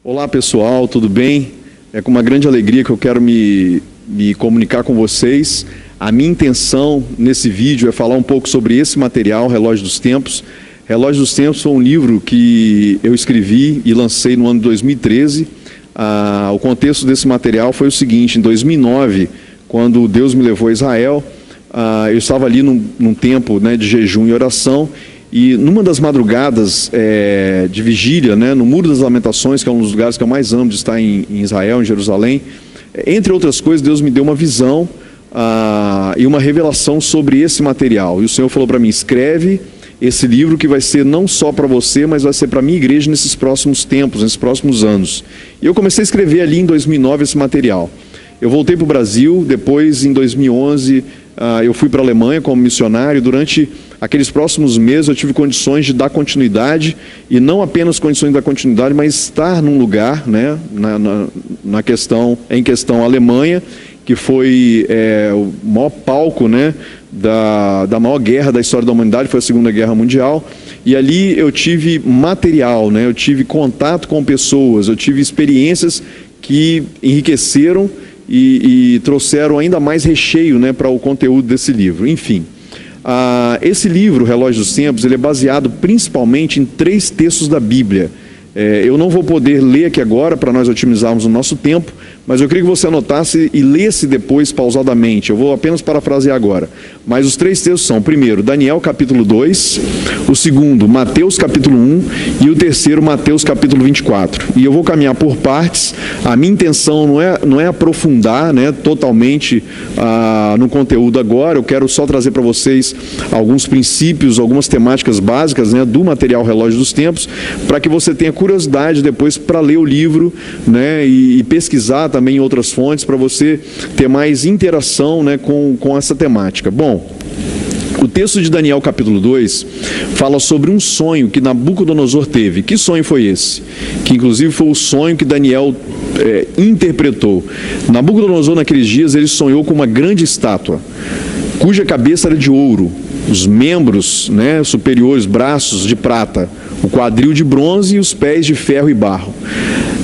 Olá pessoal, tudo bem? É com uma grande alegria que eu quero me comunicar com vocês. A minha intenção nesse vídeo é falar um pouco sobre esse material, Relógio dos Tempos. Relógio dos Tempos foi um livro que eu escrevi e lancei no ano de 2013. O contexto desse material foi o seguinte: em 2009, quando Deus me levou a Israel, eu estava ali num tempo, de jejum e oração. E numa das madrugadas de vigília, no Muro das Lamentações, que é um dos lugares que eu mais amo de estar em Israel, em Jerusalém, entre outras coisas, Deus me deu uma visão e uma revelação sobre esse material. E o Senhor falou para mim: escreve esse livro que vai ser não só para você, mas vai ser para a minha igreja nesses próximos tempos, nesses próximos anos. E eu comecei a escrever ali em 2009 esse material. Eu voltei para o Brasil, depois em 2011 eu fui para a Alemanha como missionário. Durante aqueles próximos meses eu tive condições de dar continuidade, e não apenas condições de dar continuidade, mas estar num lugar, em questão Alemanha, que foi o maior palco, da maior guerra da história da humanidade, foi a Segunda Guerra Mundial. E ali eu tive material, eu tive contato com pessoas, eu tive experiências que enriqueceram e trouxeram ainda mais recheio para o conteúdo desse livro. Enfim, esse livro, Relógio dos Tempos, ele é baseado principalmente em 3 textos da Bíblia. Eu não vou poder ler aqui agora para nós otimizarmos o nosso tempo, mas eu queria que você anotasse e lesse depois pausadamente. Eu vou apenas parafrasear agora. Mas os 3 textos são: o primeiro, Daniel capítulo 2, o segundo, Mateus capítulo 1 e o terceiro, Mateus capítulo 24. E eu vou caminhar por partes. A minha intenção não é aprofundar totalmente no conteúdo agora. Eu quero só trazer para vocês alguns princípios, algumas temáticas básicas do material Relógio dos Tempos, para que você tenha curiosidade depois para ler o livro e pesquisar também em outras fontes, para você ter mais interação com essa temática. Bom, o texto de Daniel capítulo 2 fala sobre um sonho que Nabucodonosor teve. Que sonho foi esse? Que inclusive foi o sonho que Daniel interpretou. Nabucodonosor, naqueles dias, ele sonhou com uma grande estátua, cuja cabeça era de ouro, os membros superiores, braços de prata, o quadril de bronze e os pés de ferro e barro.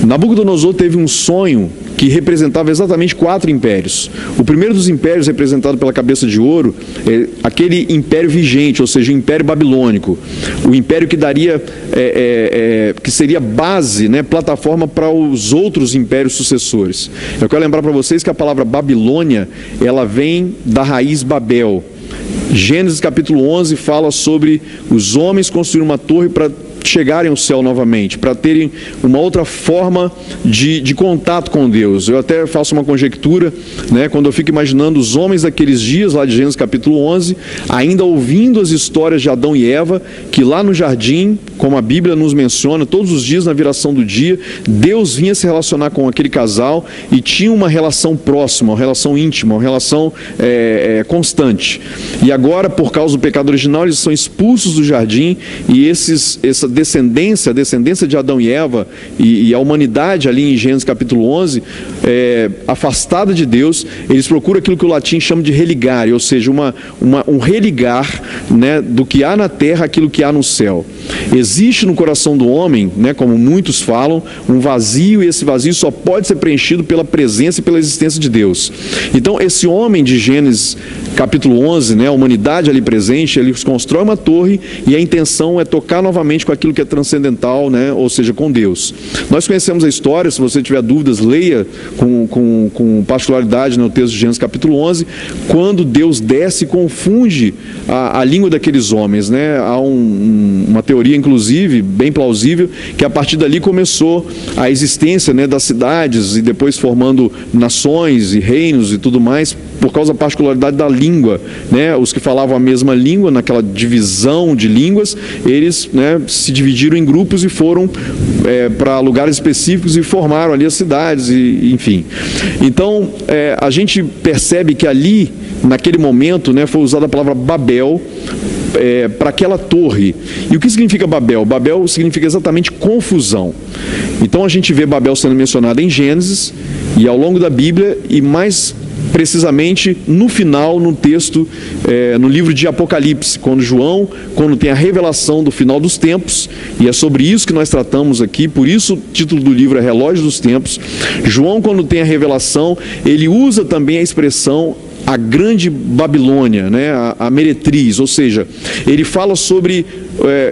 Nabucodonosor teve um sonho que representava exatamente 4 impérios. O primeiro dos impérios, representado pela cabeça de ouro, é aquele império vigente, ou seja, o Império Babilônico. O império que daria, que seria base, plataforma para os outros impérios sucessores. Eu quero lembrar para vocês que a palavra Babilônia, ela vem da raiz Babel. Gênesis capítulo 11 fala sobre os homens construírem uma torre para chegarem ao céu novamente, para terem uma outra forma de contato com Deus. Eu até faço uma conjectura, quando eu fico imaginando os homens daqueles dias, lá de Gênesis capítulo 11, ainda ouvindo as histórias de Adão e Eva, que lá no jardim, como a Bíblia nos menciona, todos os dias na viração do dia, Deus vinha se relacionar com aquele casal e tinha uma relação próxima, uma relação íntima, uma relação constante. E agora, por causa do pecado original, eles são expulsos do jardim, e essa descendência, a descendência de Adão e Eva e a humanidade ali em Gênesis capítulo 11, afastada de Deus, eles procuram aquilo que o latim chama de religare, ou seja, um religar do que há na terra aquilo que há no céu. Existe no coração do homem, como muitos falam, um vazio, e esse vazio só pode ser preenchido pela presença e pela existência de Deus. Então esse homem de Gênesis capítulo 11, a humanidade ali presente, ele constrói uma torre, e a intenção é tocar novamente com aquilo que é transcendental, ou seja, com Deus. Nós conhecemos a história. Se você tiver dúvidas, leia com particularidade o texto de Gênesis capítulo 11, quando Deus desce e confunde a língua daqueles homens. Há uma teoria, inclusive, bem plausível, que a partir dali começou a existência das cidades, e depois formando nações e reinos e tudo mais, por causa da particularidade da língua. Os que falavam a mesma língua, naquela divisão de línguas, eles se dividiram em grupos e foram para lugares específicos e formaram ali as cidades, enfim. Então, a gente percebe que ali, naquele momento, foi usada a palavra Babel para aquela torre. E o que significa Babel? Babel significa exatamente confusão. Então a gente vê Babel sendo mencionada em Gênesis e ao longo da Bíblia, e mais precisamente no final, no texto, no livro de Apocalipse, quando tem a revelação do final dos tempos, e é sobre isso que nós tratamos aqui, por isso o título do livro é Relógio dos Tempos. João, quando tem a revelação, ele usa também a expressão a grande Babilônia, né, a meretriz, ou seja, ele fala sobre,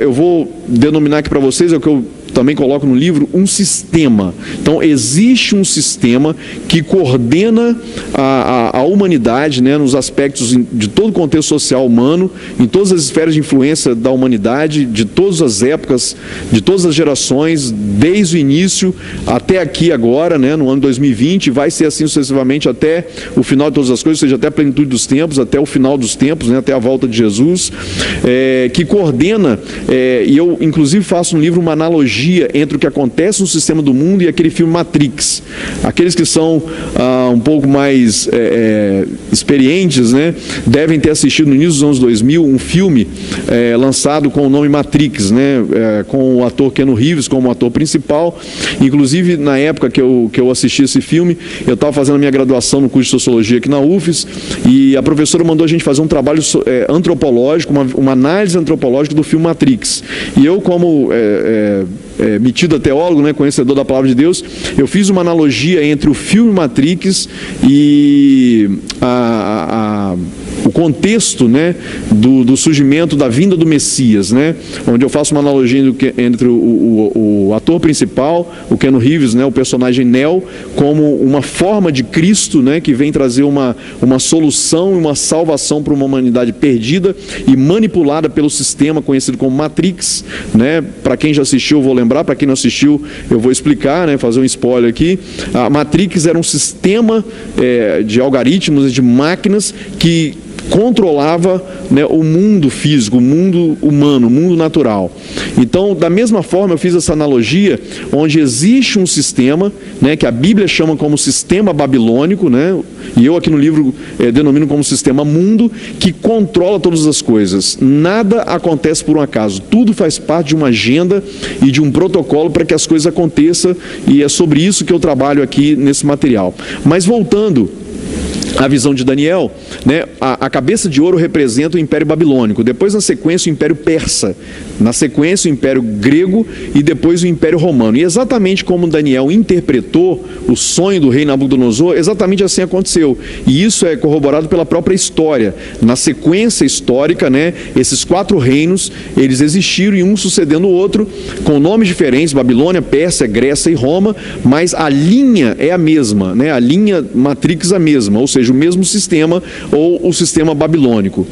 eu vou denominar aqui para vocês, é o que eu também coloco no livro, um sistema. Então, existe um sistema que coordena a humanidade, né, nos aspectos de todo o contexto social humano, em todas as esferas de influência da humanidade, de todas as épocas, de todas as gerações, desde o início até aqui agora, né, no ano 2020, vai ser assim sucessivamente até o final de todas as coisas, ou seja, até a plenitude dos tempos, até o final dos tempos, né, até a volta de Jesus, que coordena, e eu inclusive faço no livro uma analogia entre o que acontece no sistema do mundo e aquele filme Matrix. Aqueles que são um pouco mais experientes, né, devem ter assistido no início dos anos 2000 um filme lançado com o nome Matrix, né, com o ator Keanu Reeves como ator principal. Inclusive, na época que eu assisti esse filme, eu estava fazendo a minha graduação no curso de Sociologia aqui na UFES, e a professora mandou a gente fazer um trabalho antropológico, uma análise antropológica do filme Matrix. E eu, como metido a teólogo, né, conhecedor da palavra de Deus, eu fiz uma analogia entre o filme Matrix e o contexto, né, do surgimento da vinda do Messias, né, onde eu faço uma analogia entre o ator principal, o Keanu Reeves, né, o personagem Neo, como uma forma de Cristo, né, que vem trazer uma solução e uma salvação para uma humanidade perdida e manipulada pelo sistema conhecido como Matrix, né. Para quem já assistiu, eu vou lembrar, para quem não assistiu, eu vou explicar, né, fazer um spoiler aqui. A Matrix era um sistema de algoritmos e de máquinas que controlava, né, o mundo físico, o mundo humano, o mundo natural. Então, da mesma forma, eu fiz essa analogia, onde existe um sistema, né, que a Bíblia chama como sistema babilônico, né, e eu aqui no livro denomino como sistema mundo, que controla todas as coisas. Nada acontece por um acaso, tudo faz parte de uma agenda e de um protocolo para que as coisas aconteçam, e é sobre isso que eu trabalho aqui nesse material. Mas voltando a visão de Daniel, né, a cabeça de ouro representa o Império Babilônico, depois na sequência o Império Persa, na sequência o Império Grego e depois o Império Romano. E exatamente como Daniel interpretou o sonho do rei Nabucodonosor, exatamente assim aconteceu. E isso é corroborado pela própria história. Na sequência histórica, né, esses 4 reinos, eles existiram e um sucedendo o outro, com nomes diferentes, Babilônia, Pérsia, Grécia e Roma, mas a linha é a mesma, né, a linha Matrix a mesma, ou seja, o mesmo sistema ou o sistema babilônico.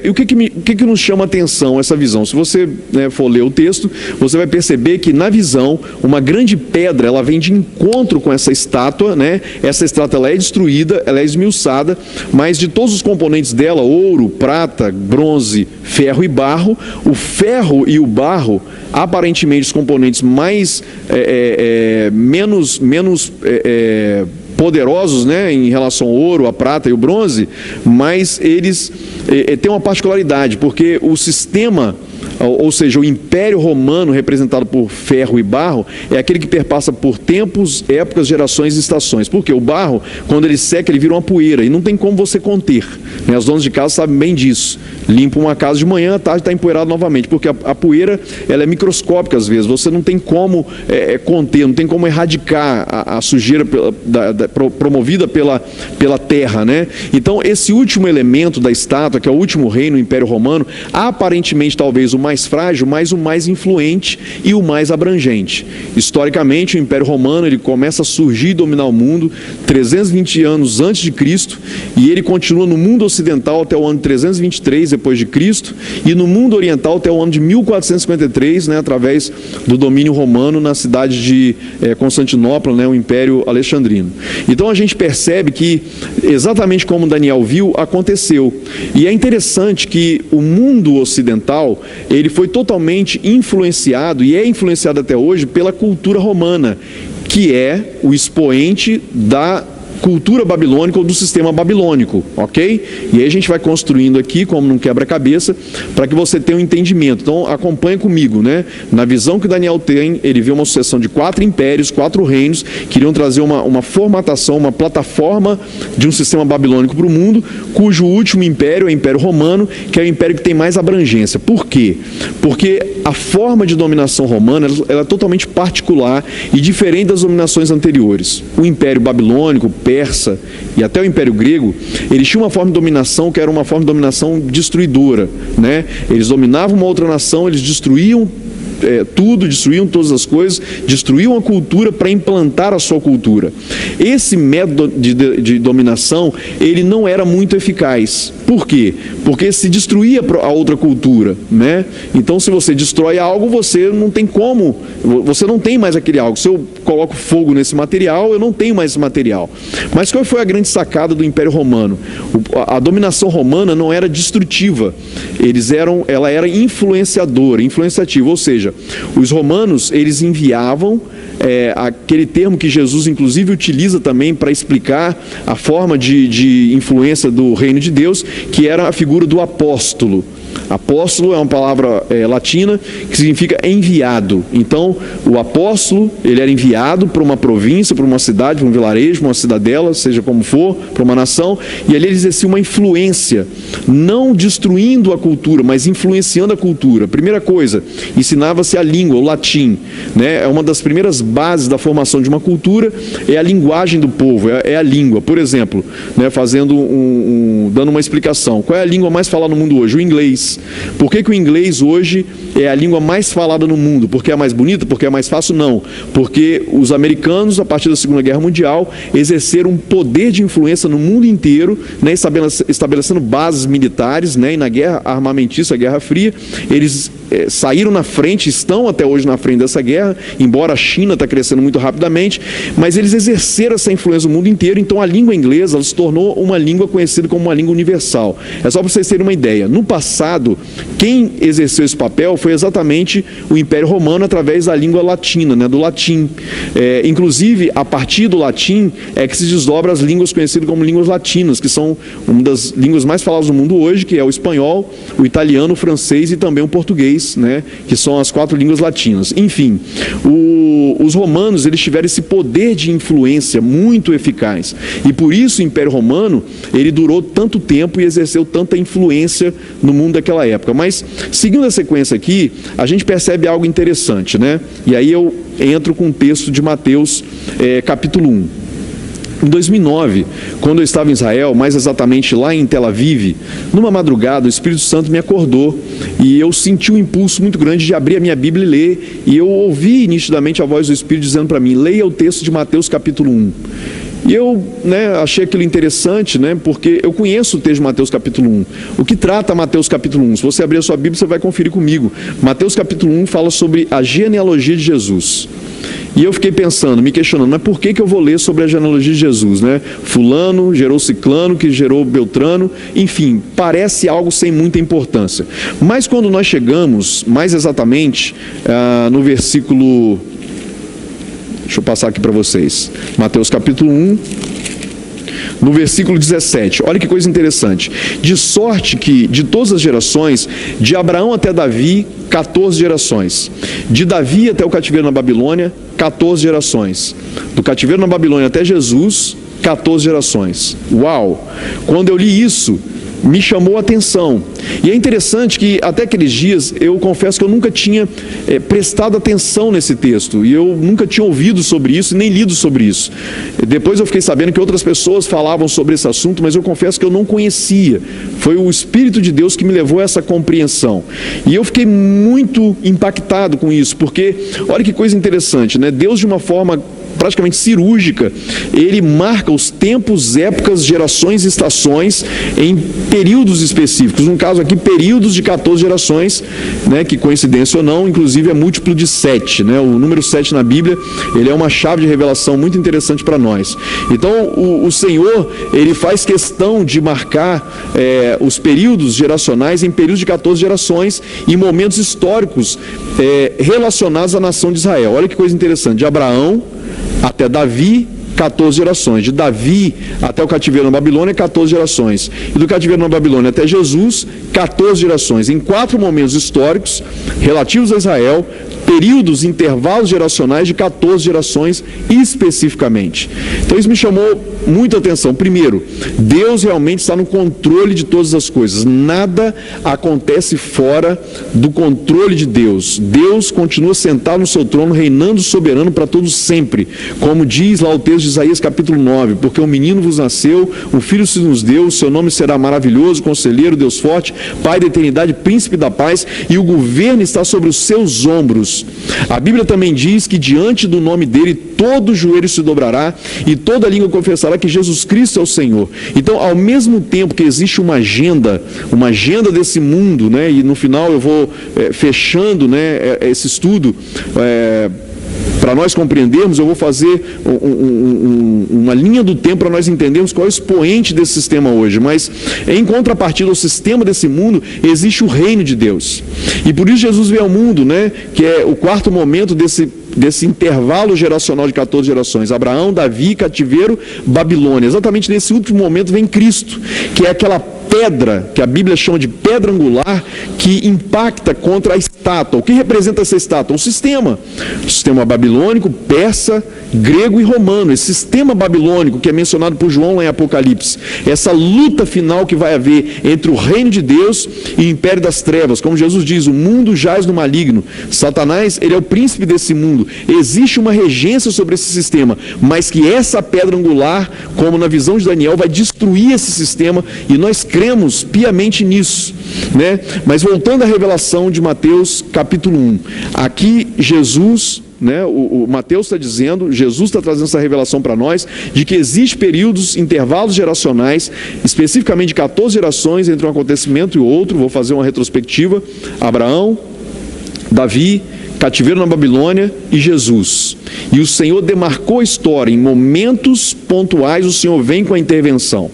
E o que nos chama a atenção essa visão? Se você, né, for ler o texto, você vai perceber que na visão, uma grande pedra, ela vem de encontro com essa estátua, né? Essa estátua ela é destruída, ela é esmiuçada, mas de todos os componentes dela, ouro, prata, bronze, ferro e barro, o ferro e o barro, aparentemente os componentes mais menos poderosos, né, em relação ao ouro, a prata e o bronze, mas eles têm uma particularidade, porque o sistema, ou seja, o Império Romano, representado por ferro e barro, é aquele que perpassa por tempos, épocas, gerações e estações. Porque o barro, quando ele seca, ele vira uma poeira, e não tem como você conter, né? As donas de casa sabem bem disso. Limpa uma casa de manhã, à tarde está empoeirado novamente, porque a poeira, ela é microscópica às vezes, você não tem como conter, não tem como erradicar a sujeira promovida pela terra, né? Então, esse último elemento da estátua, que é o último rei no Império Romano, aparentemente talvez o mais frágil, mas o mais influente e o mais abrangente. Historicamente, o Império Romano, ele começa a surgir e dominar o mundo 320 anos antes de Cristo, e ele continua no mundo ocidental até o ano 323 depois de Cristo, e no mundo oriental até o ano de 1453, né, através do domínio romano na cidade de Constantinopla, né, o Império Alexandrino. Então a gente percebe que, exatamente como Daniel viu, aconteceu. E é interessante que o mundo ocidental, ele foi totalmente influenciado, e é influenciado até hoje, pela cultura romana, que é o expoente da cultura babilônica ou do sistema babilônico, ok? E aí a gente vai construindo aqui, como num quebra-cabeça, para que você tenha um entendimento. Então, acompanha comigo, né? Na visão que Daniel tem, ele vê uma sucessão de 4 impérios, 4 reinos, que iriam trazer uma formatação, uma plataforma de um sistema babilônico para o mundo, cujo último império é o Império Romano, que é o império que tem mais abrangência. Por quê? Porque a forma de dominação romana ela é totalmente particular e diferente das dominações anteriores. O Império Babilônico, Persa e até o Império Grego, eles tinham uma forma de dominação que era uma forma de dominação destruidora, né? Eles dominavam uma outra nação, eles destruíam tudo, destruíam todas as coisas, destruíam a cultura para implantar a sua cultura. Esse método de dominação, ele não era muito eficaz. Por quê? Porque se destruía a outra cultura, né? Então, se você destrói algo, você não tem como, você não tem mais aquele algo. Se eu coloco fogo nesse material, eu não tenho mais esse material. Mas qual foi a grande sacada do Império Romano? A dominação romana não era destrutiva, ela era influenciadora, influenciativa, ou seja, os romanos, eles enviavam aquele termo que Jesus inclusive utiliza também para explicar a forma de influência do reino de Deus, que era a figura do apóstolo. Apóstolo é uma palavra latina que significa enviado. Então, o apóstolo, ele era enviado para uma província, para uma cidade, para um vilarejo, para uma cidadela, seja como for, para uma nação, e ali ele exercia uma influência, não destruindo a cultura, mas influenciando a cultura. Primeira coisa, ensinava-se a língua, o latim, né? É uma das primeiras bases da formação de uma cultura, é a linguagem do povo, é a língua. Por exemplo, né, dando uma explicação, qual é a língua mais falada no mundo hoje? O inglês. Por que o inglês hoje é a língua mais falada no mundo? Porque é mais bonita? Porque é mais fácil? Não. Porque os americanos, a partir da Segunda Guerra Mundial, exerceram um poder de influência no mundo inteiro, né, estabelecendo bases militares, né, e na guerra armamentista, a Guerra Fria, eles saíram na frente, estão até hoje na frente dessa guerra, embora a China está crescendo muito rapidamente, mas eles exerceram essa influência no mundo inteiro. Então a língua inglesa ela se tornou uma língua conhecida como uma língua universal. É só para vocês terem uma ideia. No passado, quem exerceu esse papel foi exatamente o Império Romano através da língua latina, né, do latim. Inclusive, a partir do latim é que se desdobra as línguas conhecidas como línguas latinas, que são uma das línguas mais faladas do mundo hoje, que é o espanhol, o italiano, o francês e também o português, né, que são as 4 línguas latinas. Enfim, os romanos eles tiveram esse poder de influência muito eficaz e por isso o Império Romano ele durou tanto tempo e exerceu tanta influência no mundo daquela época. Mas seguindo a sequência aqui, a gente percebe algo interessante, né? E aí eu entro com o texto de Mateus capítulo 1. Em 2009, quando eu estava em Israel, mais exatamente lá em Tel Aviv, numa madrugada o Espírito Santo me acordou e eu senti um impulso muito grande de abrir a minha Bíblia e ler, e eu ouvi nitidamente a voz do Espírito dizendo para mim: leia o texto de Mateus capítulo 1. E eu achei aquilo interessante, porque eu conheço o texto de Mateus capítulo 1. O que trata Mateus capítulo 1? Se você abrir a sua Bíblia, você vai conferir comigo. Mateus capítulo 1 fala sobre a genealogia de Jesus. E eu fiquei pensando, me questionando, mas por que eu vou ler sobre a genealogia de Jesus, né? Fulano gerou Ciclano, que gerou Beltrano, enfim, parece algo sem muita importância. Mas quando nós chegamos, mais exatamente, no versículo... Deixa eu passar aqui para vocês. Mateus capítulo 1, no versículo 17. Olha que coisa interessante. De sorte que, de todas as gerações, de Abraão até Davi, 14 gerações. De Davi até o cativeiro na Babilônia, 14 gerações. Do cativeiro na Babilônia até Jesus, 14 gerações. Uau! Quando eu li isso, me chamou a atenção. E é interessante que até aqueles dias eu confesso que eu nunca tinha prestado atenção nesse texto, e eu nunca tinha ouvido sobre isso e nem lido sobre isso. Depois eu fiquei sabendo que outras pessoas falavam sobre esse assunto, mas eu confesso que eu não conhecia. Foi o Espírito de Deus que me levou a essa compreensão. E eu fiquei muito impactado com isso, porque olha que coisa interessante, né? Deus, de uma forma praticamente cirúrgica, ele marca os tempos, épocas, gerações e estações em períodos específicos. No caso aqui, períodos de 14 gerações, né, que coincidência ou não, inclusive é múltiplo de 7, né? O número 7 na Bíblia, ele é uma chave de revelação muito interessante para nós. Então, o Senhor, ele faz questão de marcar os períodos geracionais em períodos de 14 gerações e momentos históricos relacionados à nação de Israel. Olha que coisa interessante, de Abraão até Davi, 14 gerações. De Davi até o cativeiro na Babilônia, 14 gerações. E do cativeiro na Babilônia até Jesus, 14 gerações. Em 4 momentos históricos relativos a Israel, períodos, intervalos geracionais de 14 gerações especificamente. Então isso me chamou muita atenção. Primeiro, Deus realmente está no controle de todas as coisas. Nada acontece fora do controle de Deus. Deus continua sentado no seu trono, reinando soberano para todos sempre. Como diz lá o texto de Isaías capítulo 9, porque um menino vos nasceu, um filho se nos deu, seu nome será maravilhoso, conselheiro, Deus forte, Pai da eternidade, príncipe da paz, e o governo está sobre os seus ombros. A Bíblia também diz que diante do nome dele todo joelho se dobrará e toda língua confessará que Jesus Cristo é o Senhor. Então, ao mesmo tempo que existe uma agenda desse mundo, né, e no final eu vou fechando, né, esse estudo, para nós compreendermos, eu vou fazer uma linha do tempo para nós entendermos qual é o expoente desse sistema hoje. Mas, em contrapartida ao sistema desse mundo, existe o reino de Deus. E por isso Jesus veio ao mundo, né, que é o quarto momento desse intervalo geracional de 14 gerações. Abraão, Davi, cativeiro, Babilônia. Exatamente nesse último momento vem Cristo, que é aquela pedra, que a Bíblia chama de pedra angular, que impacta contra a estátua. O que representa essa estátua? O sistema babilônico, persa, grego e romano. Esse sistema babilônico que é mencionado por João lá em Apocalipse. Essa luta final que vai haver entre o reino de Deus e o império das trevas. Como Jesus diz, o mundo jaz no maligno. Satanás, ele é o príncipe desse mundo. Existe uma regência sobre esse sistema, mas que essa pedra angular, como na visão de Daniel, vai destruir esse sistema, e nós cremos piamente nisso, né? Mas voltando à revelação de Mateus capítulo 1, aqui Jesus, né, o Mateus está dizendo, Jesus está trazendo essa revelação para nós, de que existe períodos, intervalos geracionais, especificamente de 14 gerações entre um acontecimento e outro. Vou fazer uma retrospectiva: Abraão, Davi, cativeiro na Babilônia e Jesus. E o Senhor demarcou a história. Em momentos pontuais o Senhor vem com a intervenção.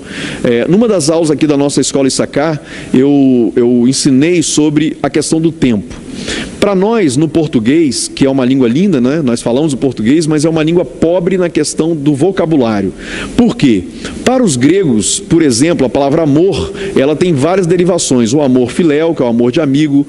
Numa das aulas aqui da nossa escola Issacar, eu ensinei sobre a questão do tempo. Para nós, no português, que é uma língua linda, né? Nós falamos o português, mas é uma língua pobre na questão do vocabulário. Por quê? Para os gregos, por exemplo, a palavra amor, ela tem várias derivações. O amor filéu, que é o amor de amigo,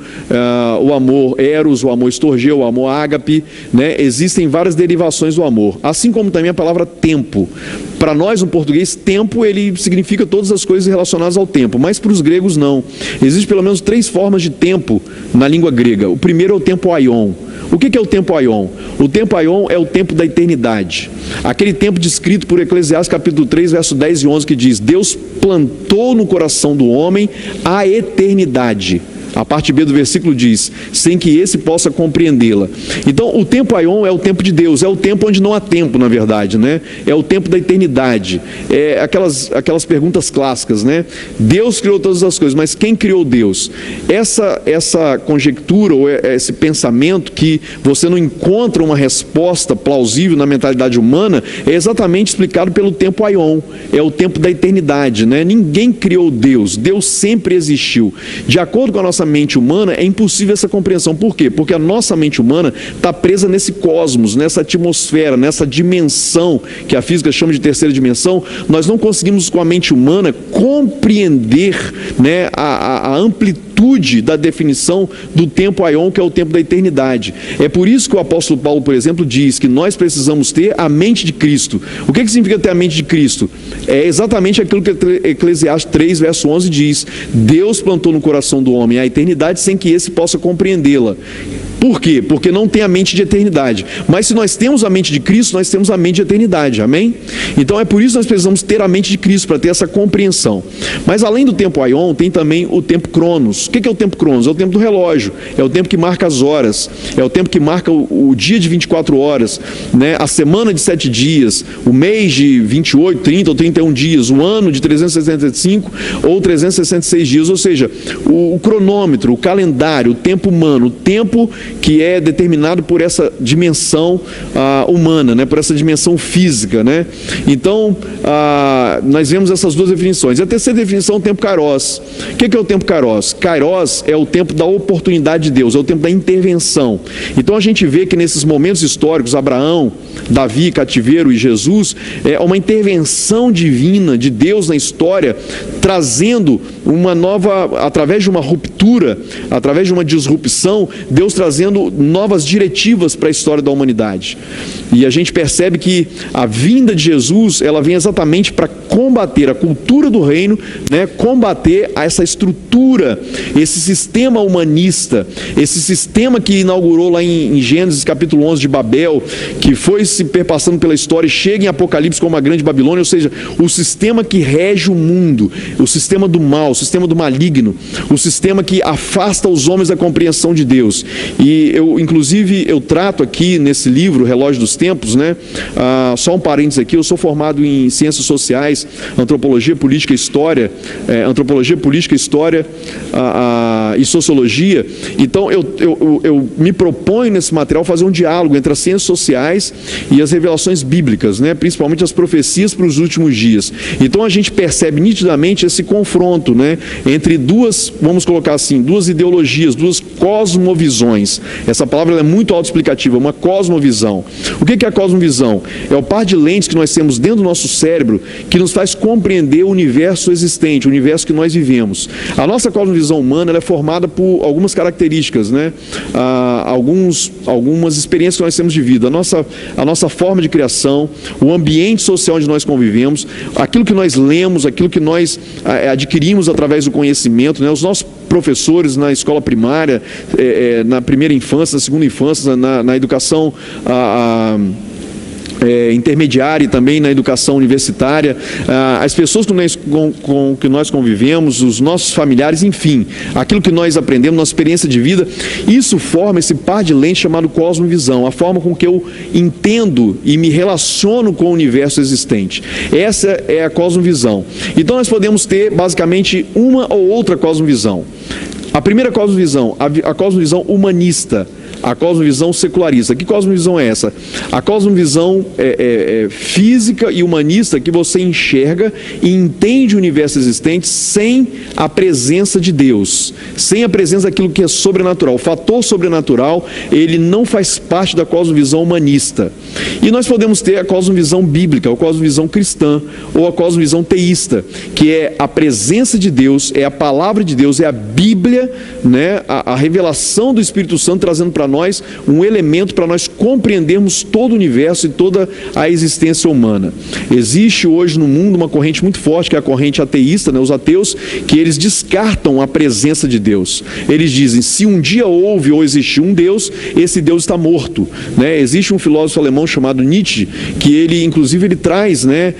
o amor eros, o amor estorgeu, o amor ágape, né? Existem várias derivações do amor. Assim como também a palavra tempo. Para nós, no português, tempo, ele significa todas as coisas relacionadas ao tempo, mas para os gregos não. Existem pelo menos 3 formas de tempo na língua grega. O primeiro é o tempo aion. O que é o tempo aion? O tempo aion é o tempo da eternidade. Aquele tempo descrito por Eclesiastes capítulo 3, verso 10 e 11, que diz: Deus plantou no coração do homem a eternidade. A parte B do versículo diz: sem que esse possa compreendê-la. Então, o tempo aion é o tempo de Deus, é o tempo onde não há tempo, na verdade, né? É o tempo da eternidade. É aquelas perguntas clássicas, né? Deus criou todas as coisas, mas quem criou Deus? Essa conjectura, ou esse pensamento que você não encontra uma resposta plausível na mentalidade humana, é exatamente explicado pelo tempo aion. É o tempo da eternidade, né? Ninguém criou Deus, Deus sempre existiu. De acordo com a nossa mente humana, é impossível essa compreensão. Por quê? Porque a nossa mente humana está presa nesse cosmos, nessa atmosfera, nessa dimensão que a física chama de terceira dimensão. Nós não conseguimos, com a mente humana, compreender, né, a amplitude da definição do tempo aion, que é o tempo da eternidade. É por isso que o apóstolo Paulo, por exemplo, diz que nós precisamos ter a mente de Cristo. O que significa ter a mente de Cristo? É exatamente aquilo que Eclesiastes 3, verso 11 diz: Deus plantou no coração do homem a eternidade sem que esse possa compreendê-la. Por quê? Porque não tem a mente de eternidade. Mas se nós temos a mente de Cristo, nós temos a mente de eternidade. Amém? Então é por isso que nós precisamos ter a mente de Cristo, para ter essa compreensão. Mas além do tempo aion, tem também o tempo cronos. O que é o tempo cronos? É o tempo do relógio. É o tempo que marca as horas. É o tempo que marca o dia de 24 horas, né? A semana de 7 dias, o mês de 28, 30 ou 31 dias, o ano de 365 ou 366 dias. Ou seja, o cronômetro, o calendário, o tempo humano, o tempo que é determinado por essa dimensão humana, né? Por essa dimensão física, né? Então, nós vemos essas duas definições. E a terceira definição é o tempo kairos. O que é o tempo kairos? Kairos é o tempo da oportunidade de Deus, é o tempo da intervenção. Então a gente vê que nesses momentos históricos, Abraão, Davi, cativeiro e Jesus, é uma intervenção divina de Deus na história, trazendo uma nova, através de uma ruptura, através de uma disrupção, Deus trazendo novas diretivas para a história da humanidade. E a gente percebe que a vinda de Jesus, ela vem exatamente para combater a cultura do reino, né? Combater essa estrutura, esse sistema humanista, esse sistema que inaugurou lá em Gênesis capítulo 11 de Babel, que foi se perpassando pela história e chega em Apocalipse como a grande Babilônia, ou seja, o sistema que rege o mundo, o sistema do mal, o sistema do maligno, o sistema que afasta os homens da compreensão de Deus. E inclusive, eu trato aqui nesse livro, Relógio dos Tempos, né? Só um parênteses aqui, eu sou formado em Ciências Sociais, Antropologia, Política, História, e Sociologia. Então, eu me proponho nesse material fazer um diálogo entre as ciências sociais e as revelações bíblicas, né? Principalmente as profecias para os últimos dias. Então, a gente percebe nitidamente esse confronto, né? Entre duas, vamos colocar assim, duas ideologias, duas cosmovisões. Essa palavra é muito autoexplicativa, uma cosmovisão. O que é a cosmovisão? É o par de lentes que nós temos dentro do nosso cérebro que nos faz compreender o universo existente, o universo que nós vivemos. A nossa cosmovisão humana ela é formada por algumas características, né? Algumas experiências que nós temos de vida, a nossa forma de criação, o ambiente social onde nós convivemos, aquilo que nós lemos, aquilo que nós adquirimos através do conhecimento, né? Os nossos professores na escola primária, na primeira infância, na segunda infância, na educação intermediária e também na educação universitária, as pessoas com que nós convivemos, os nossos familiares, enfim, aquilo que nós aprendemos, nossa experiência de vida, isso forma esse par de lentes chamado cosmovisão, a forma com que eu entendo e me relaciono com o universo existente. Essa é a cosmovisão. Então nós podemos ter basicamente uma ou outra cosmovisão. A primeira cosmovisão, a cosmovisão humanista, a cosmovisão secularista. Que cosmovisão é essa? A cosmovisão física e humanista que você enxerga e entende o universo existente sem a presença de Deus, sem a presença daquilo que é sobrenatural. O fator sobrenatural, ele não faz parte da cosmovisão humanista. E nós podemos ter a cosmovisão bíblica, a cosmovisão cristã, ou a cosmovisão teísta, que é a presença de Deus, é a palavra de Deus, é a Bíblia, né? A revelação do Espírito Santo trazendo para nós um elemento para nós compreendermos todo o universo e toda a existência humana. Existe hoje no mundo uma corrente muito forte, que é a corrente ateísta, né? Os ateus, que eles descartam a presença de Deus. Eles dizem, se um dia houve ou existiu um Deus, esse Deus está morto, né? Existe um filósofo alemão chamado Nietzsche, que ele, inclusive, ele traz, né,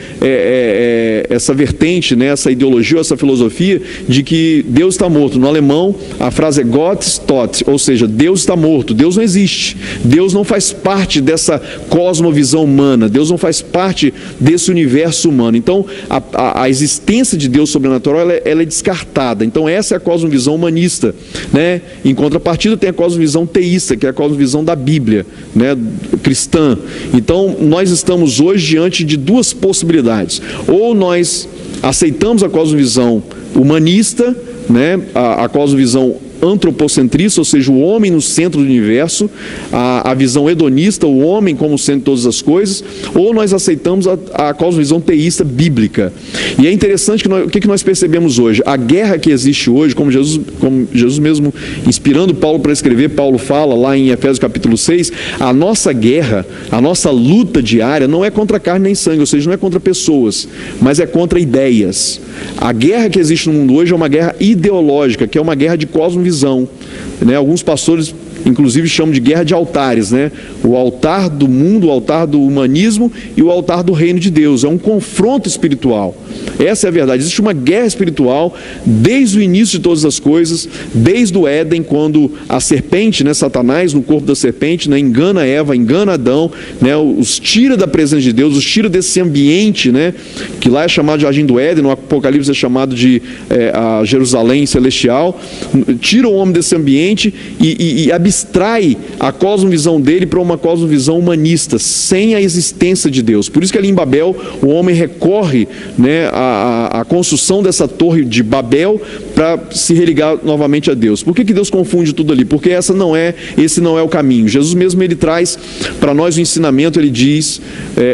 essa vertente, né, essa ideologia, essa filosofia de que Deus está morto. No alemão, a frase é Gott ist tot, ou seja, Deus está morto, Deus não existe, Deus não faz parte dessa cosmovisão humana, Deus não faz parte desse universo humano. Então, a existência de Deus sobrenatural, ela é descartada. Então, essa é a cosmovisão humanista, né? Em contrapartida, tem a cosmovisão teísta, que é a cosmovisão da Bíblia, né, cristã. Então, nós estamos hoje diante de duas possibilidades. Ou nós aceitamos a cosmovisão humanista, né, a cosmovisão antropocentrista, ou seja, o homem no centro do universo, a visão hedonista, o homem como centro de todas as coisas, ou nós aceitamos a cosmovisão teísta bíblica. E é interessante que o que nós percebemos hoje? A guerra que existe hoje, como Jesus mesmo, inspirando Paulo para escrever, Paulo fala lá em Efésios capítulo 6, a nossa guerra, a nossa luta diária não é contra carne nem sangue, ou seja, não é contra pessoas, mas é contra ideias. A guerra que existe no mundo hoje é uma guerra ideológica, que é uma guerra de cosmovisão. Né? Alguns pastores, inclusive, chamam de guerra de altares, né? O altar do mundo, o altar do humanismo e o altar do reino de Deus. É um confronto espiritual. Essa é a verdade. Existe uma guerra espiritual desde o início de todas as coisas, desde o Éden, quando a serpente, né, Satanás, no corpo da serpente, né, engana Eva, engana Adão, né, os tira da presença de Deus, os tira desse ambiente, né, que lá é chamado de Jardim do Éden, no Apocalipse é chamado de a Jerusalém celestial, tira o homem desse ambiente e abstrai a cosmovisão dele para uma cosmovisão humanista, sem a existência de Deus. Por isso que ali em Babel o homem recorre, né, à construção dessa torre de Babel para se religar novamente a Deus. Por que Deus confunde tudo ali? Porque esse não é o caminho. Jesus mesmo, ele traz para nós o ensinamento, ele diz,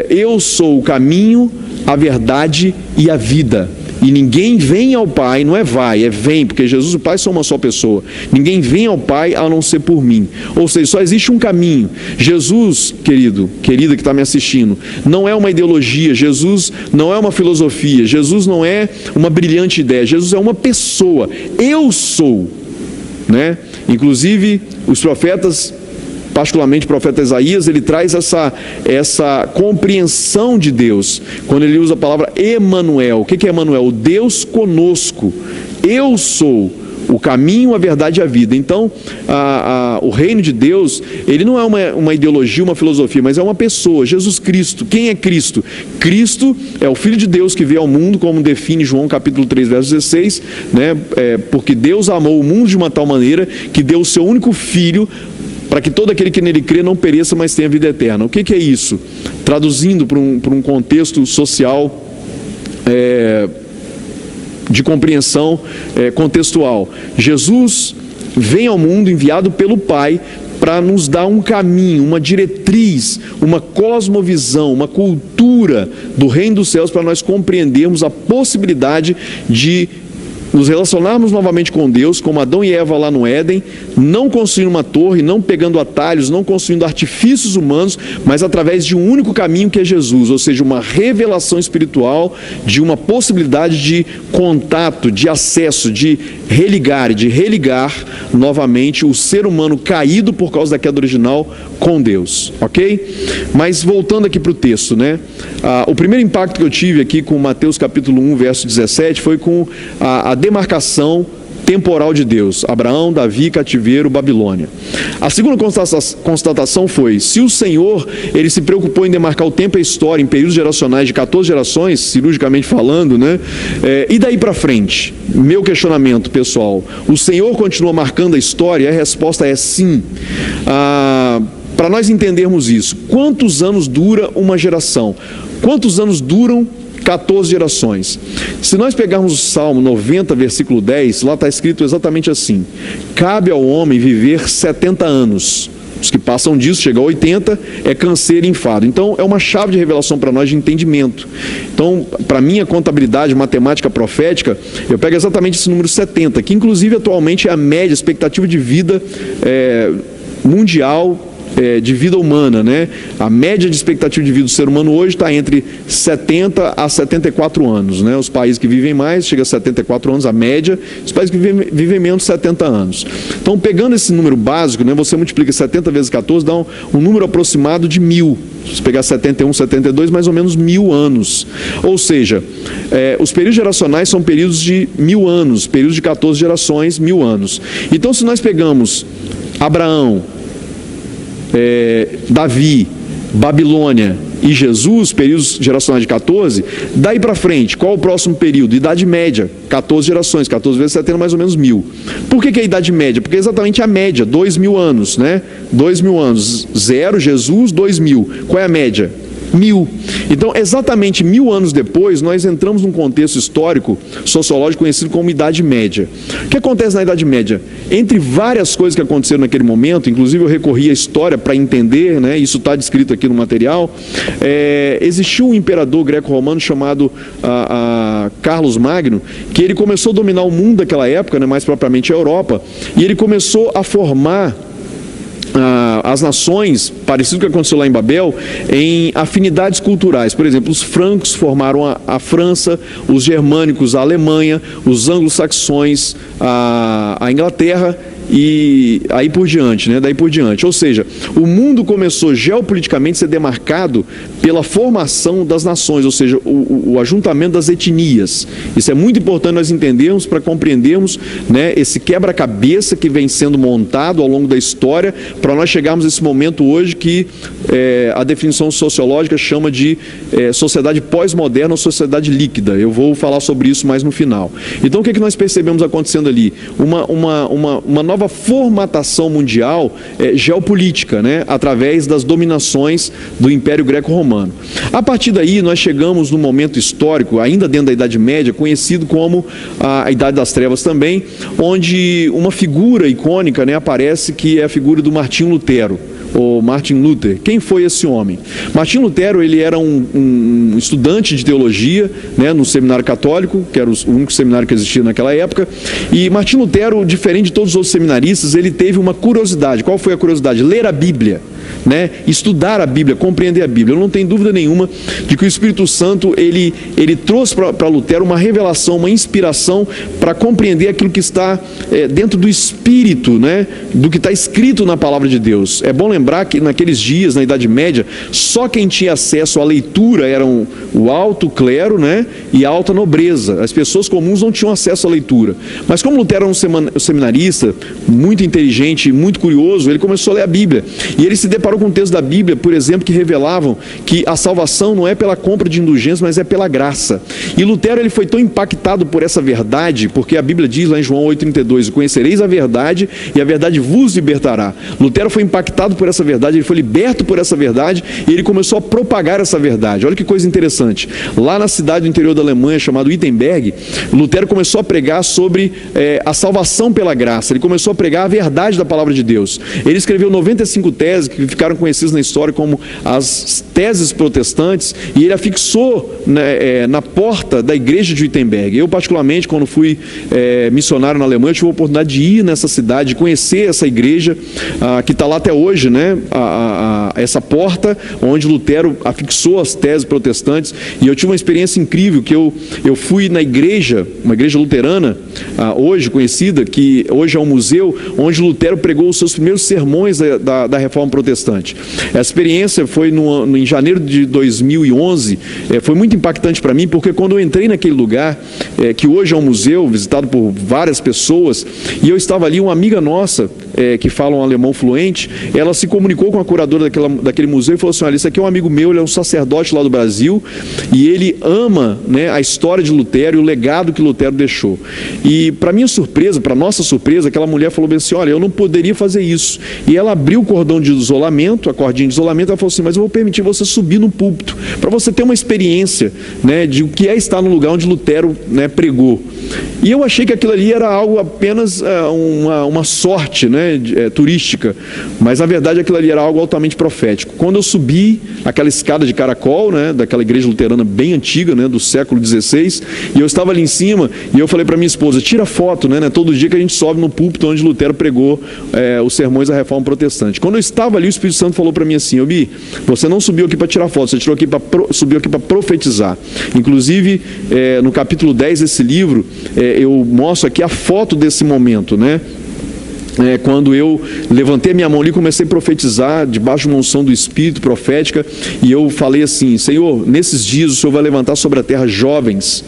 eu sou o caminho, a verdade e a vida. E ninguém vem ao Pai, não é vai, é vem, porque Jesus e o Pai são uma só pessoa. Ninguém vem ao Pai a não ser por mim. Ou seja, só existe um caminho. Jesus, querido, querida que está me assistindo, não é uma ideologia, Jesus não é uma filosofia, Jesus não é uma brilhante ideia, Jesus é uma pessoa. Eu sou, né? Inclusive, os profetas, particularmente o profeta Isaías, ele traz essa compreensão de Deus, quando ele usa a palavra Emanuel. O que é Emanuel? O Deus conosco. Eu sou o caminho, a verdade e a vida. Então, o reino de Deus, ele não é uma ideologia, uma filosofia, mas é uma pessoa, Jesus Cristo. Quem é Cristo? Cristo é o Filho de Deus que veio ao mundo, como define João capítulo 3, verso 16, né? Porque Deus amou o mundo de uma tal maneira que deu o seu único Filho, para que todo aquele que nele crê não pereça, mas tenha vida eterna. O que é isso? Traduzindo para um contexto social de compreensão contextual. Jesus vem ao mundo enviado pelo Pai para nos dar um caminho, uma diretriz, uma cosmovisão, uma cultura do reino dos céus, para nós compreendermos a possibilidade de nos relacionarmos novamente com Deus, como Adão e Eva lá no Éden, não construindo uma torre, não pegando atalhos, não construindo artifícios humanos, mas através de um único caminho que é Jesus, ou seja, uma revelação espiritual de uma possibilidade de contato, de acesso, de religar novamente o ser humano caído por causa da queda original com Deus, ok? Mas voltando aqui para o texto, né? O primeiro impacto que eu tive aqui com Mateus capítulo 1, verso 17, foi com a demarcação temporal de Deus. Abraão, Davi, cativeiro, Babilônia. A segunda constatação foi: se o Senhor, ele se preocupou em demarcar o tempo e a história em períodos geracionais de 14 gerações, cirurgicamente falando, né? E daí para frente? Meu questionamento pessoal: o Senhor continua marcando a história? E a resposta é sim. Para nós entendermos isso, quantos anos dura uma geração? Quantos anos duram 14 gerações? Se nós pegarmos o Salmo 90, versículo 10, lá está escrito exatamente assim: cabe ao homem viver 70 anos. Os que passam disso, chegam a 80, é canseiro e enfado. Então, é uma chave de revelação para nós de entendimento. Então, para mim, a contabilidade, matemática profética, eu pego exatamente esse número 70, que inclusive atualmente é a média, expectativa de vida mundial, de vida humana, né? A média de expectativa de vida do ser humano hoje está entre 70 a 74 anos, né? Os países que vivem mais, chega a 74 anos, a média. Os países que vivem menos, 70 anos. Então, pegando esse número básico, né, você multiplica 70 vezes 14, dá um número aproximado de 1000. Se pegar 71, 72, mais ou menos 1000 anos. Ou seja, os períodos geracionais são períodos de 1000 anos, períodos de 14 gerações, 1000 anos. Então, se nós pegamos Abraão, Davi, Babilônia e Jesus, períodos geracionais de 14, daí para frente, qual o próximo período? Idade média, 14 gerações, 14 vezes 70, mais ou menos 1000. Por que é a idade média? Porque é exatamente a média, 2000 anos, né? 2000 anos, 0, Jesus, 2000. Qual é a média? 1000. Então, exatamente 1000 anos depois, nós entramos num contexto histórico, sociológico, conhecido como Idade Média. O que acontece na Idade Média? Entre várias coisas que aconteceram naquele momento, inclusive eu recorri à história para entender, né, isso está descrito aqui no material, existiu um imperador greco-romano chamado Carlos Magno, que ele começou a dominar o mundo daquela época, né, mais propriamente a Europa, e ele começou a formar as nações, parecido com o que aconteceu lá em Babel, em afinidades culturais. Por exemplo, os francos formaram a França, os germânicos a Alemanha, os anglo-saxões a Inglaterra, e aí por diante, né? Daí por diante. Ou seja, o mundo começou geopoliticamente a ser demarcado pela formação das nações, ou seja, o ajuntamento das etnias. Isso é muito importante nós entendermos para compreendermos, né, esse quebra-cabeça que vem sendo montado ao longo da história, para nós chegarmos a esse momento hoje que a definição sociológica chama de sociedade pós-moderna ou sociedade líquida. Eu vou falar sobre isso mais no final. Então, o que nós percebemos acontecendo ali? Uma nova nova formatação mundial geopolítica, né, através das dominações do Império Greco-Romano. A partir daí, nós chegamos num momento histórico, ainda dentro da Idade Média, conhecido como a Idade das Trevas também, onde uma figura icônica, né, aparece, que é a figura do Martinho Lutero, ou Martin Luther. Quem foi esse homem? Martinho Lutero, ele era um estudante de teologia, né, no seminário católico, que era o único seminário que existia naquela época, e Martinho Lutero, diferente de todos os outros seminaristas, ele teve uma curiosidade. Qual foi a curiosidade? Ler a Bíblia, né? Estudar a Bíblia, compreender a Bíblia. Eu não tenho dúvida nenhuma de que o Espírito Santo ele trouxe para Lutero uma revelação, uma inspiração para compreender aquilo que está dentro do Espírito, né? Do que está escrito na Palavra de Deus. É bom lembrar que naqueles dias, na Idade Média, só quem tinha acesso à leitura eram o alto clero, né? E a alta nobreza. As pessoas comuns não tinham acesso à leitura. Mas como Lutero era um seminarista muito inteligente, muito curioso, ele começou a ler a Bíblia. E ele se deparou com um texto da Bíblia, por exemplo, que revelavam que a salvação não é pela compra de indulgência, mas é pela graça. E Lutero, ele foi tão impactado por essa verdade, porque a Bíblia diz lá em João 8,32, conhecereis a verdade e a verdade vos libertará. Lutero foi impactado por essa verdade, ele foi liberto por essa verdade e ele começou a propagar essa verdade. Olha que coisa interessante. Lá na cidade do interior da Alemanha, chamada Wittenberg, Lutero começou a pregar sobre a salvação pela graça. Ele começou a pregar a verdade da palavra de Deus. Ele escreveu 95 teses que ficaram conhecidas na história como as teses protestantes, e ele afixou, né, na porta da igreja de Wittenberg. Eu, particularmente, quando fui missionário na Alemanha, eu tive a oportunidade de ir nessa cidade, de conhecer essa igreja, que está lá até hoje, né, essa porta onde Lutero afixou as teses protestantes, e eu tive uma experiência incrível, que eu fui na igreja, uma igreja luterana, hoje conhecida, que hoje é um museu, onde Lutero pregou os seus primeiros sermões da Reforma Protestante. Essa experiência foi em janeiro de 2011, foi muito impactante para mim, porque quando eu entrei naquele lugar, que hoje é um museu, visitado por várias pessoas, e eu estava ali, uma amiga nossa, que fala um alemão fluente, ela se comunicou com a curadora daquele museu e falou assim: olha, esse aqui é um amigo meu, ele é um sacerdote lá do Brasil, e ele ama, né, a história de Lutero e o legado que Lutero deixou. E para minha surpresa, para nossa surpresa, aquela mulher falou bem assim: olha, eu não poderia fazer isso. E ela abriu o cordão de isolamento, a cordinha de isolamento, ela falou assim: mas eu vou permitir você subir no púlpito, para você ter uma experiência, né, de o que é estar no lugar onde Lutero, né, pregou. E eu achei que aquilo ali era algo apenas uma sorte, né, turística, mas na verdade aquilo ali era algo altamente profético. Quando eu subi aquela escada de caracol, né, daquela igreja luterana bem antiga, né, do século XVI, e eu estava ali em cima, e eu falei para minha esposa: tira foto, né, todo dia que a gente sobe no púlpito onde Lutero pregou os sermões da Reforma Protestante. Quando eu estava ali, o Espírito Santo falou para mim assim: Bi, você não subiu aqui para tirar foto, você subiu aqui para profetizar. Inclusive, no capítulo 10 desse livro, eu mostro aqui a foto desse momento, né? Quando eu levantei a minha mão ali, comecei a profetizar debaixo de uma unção do Espírito profética, e eu falei assim: Senhor, nesses dias o Senhor vai levantar sobre a terra jovens,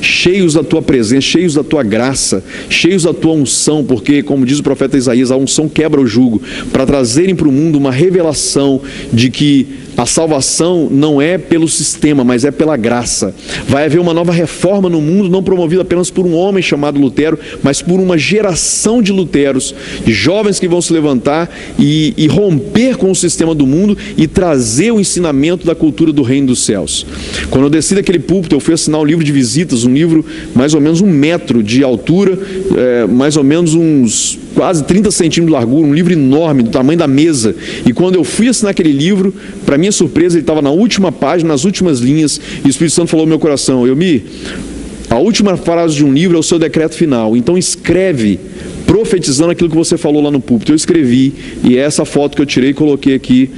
cheios da tua presença, cheios da tua graça, cheios da tua unção, porque, como diz o profeta Isaías, a unção quebra o jugo, para trazerem para o mundo uma revelação de que a salvação não é pelo sistema, mas é pela graça. Vai haver uma nova reforma no mundo, não promovida apenas por um homem chamado Lutero, mas por uma geração de Luteros, de jovens que vão se levantar e romper com o sistema do mundo e trazer o ensinamento da cultura do reino dos céus. Quando eu desci daquele púlpito, eu fui assinar um livro de visitas, um livro mais ou menos 1 metro de altura, mais ou menos uns quase 30 centímetros de largura, um livro enorme, do tamanho da mesa. E quando eu fui assinar aquele livro, para minha surpresa, ele estava na última página, nas últimas linhas, e o Espírito Santo falou no meu coração: Elmi, a última frase de um livro é o seu decreto final, então escreve profetizando aquilo que você falou lá no púlpito. Eu escrevi, e é essa foto que eu tirei e coloquei aqui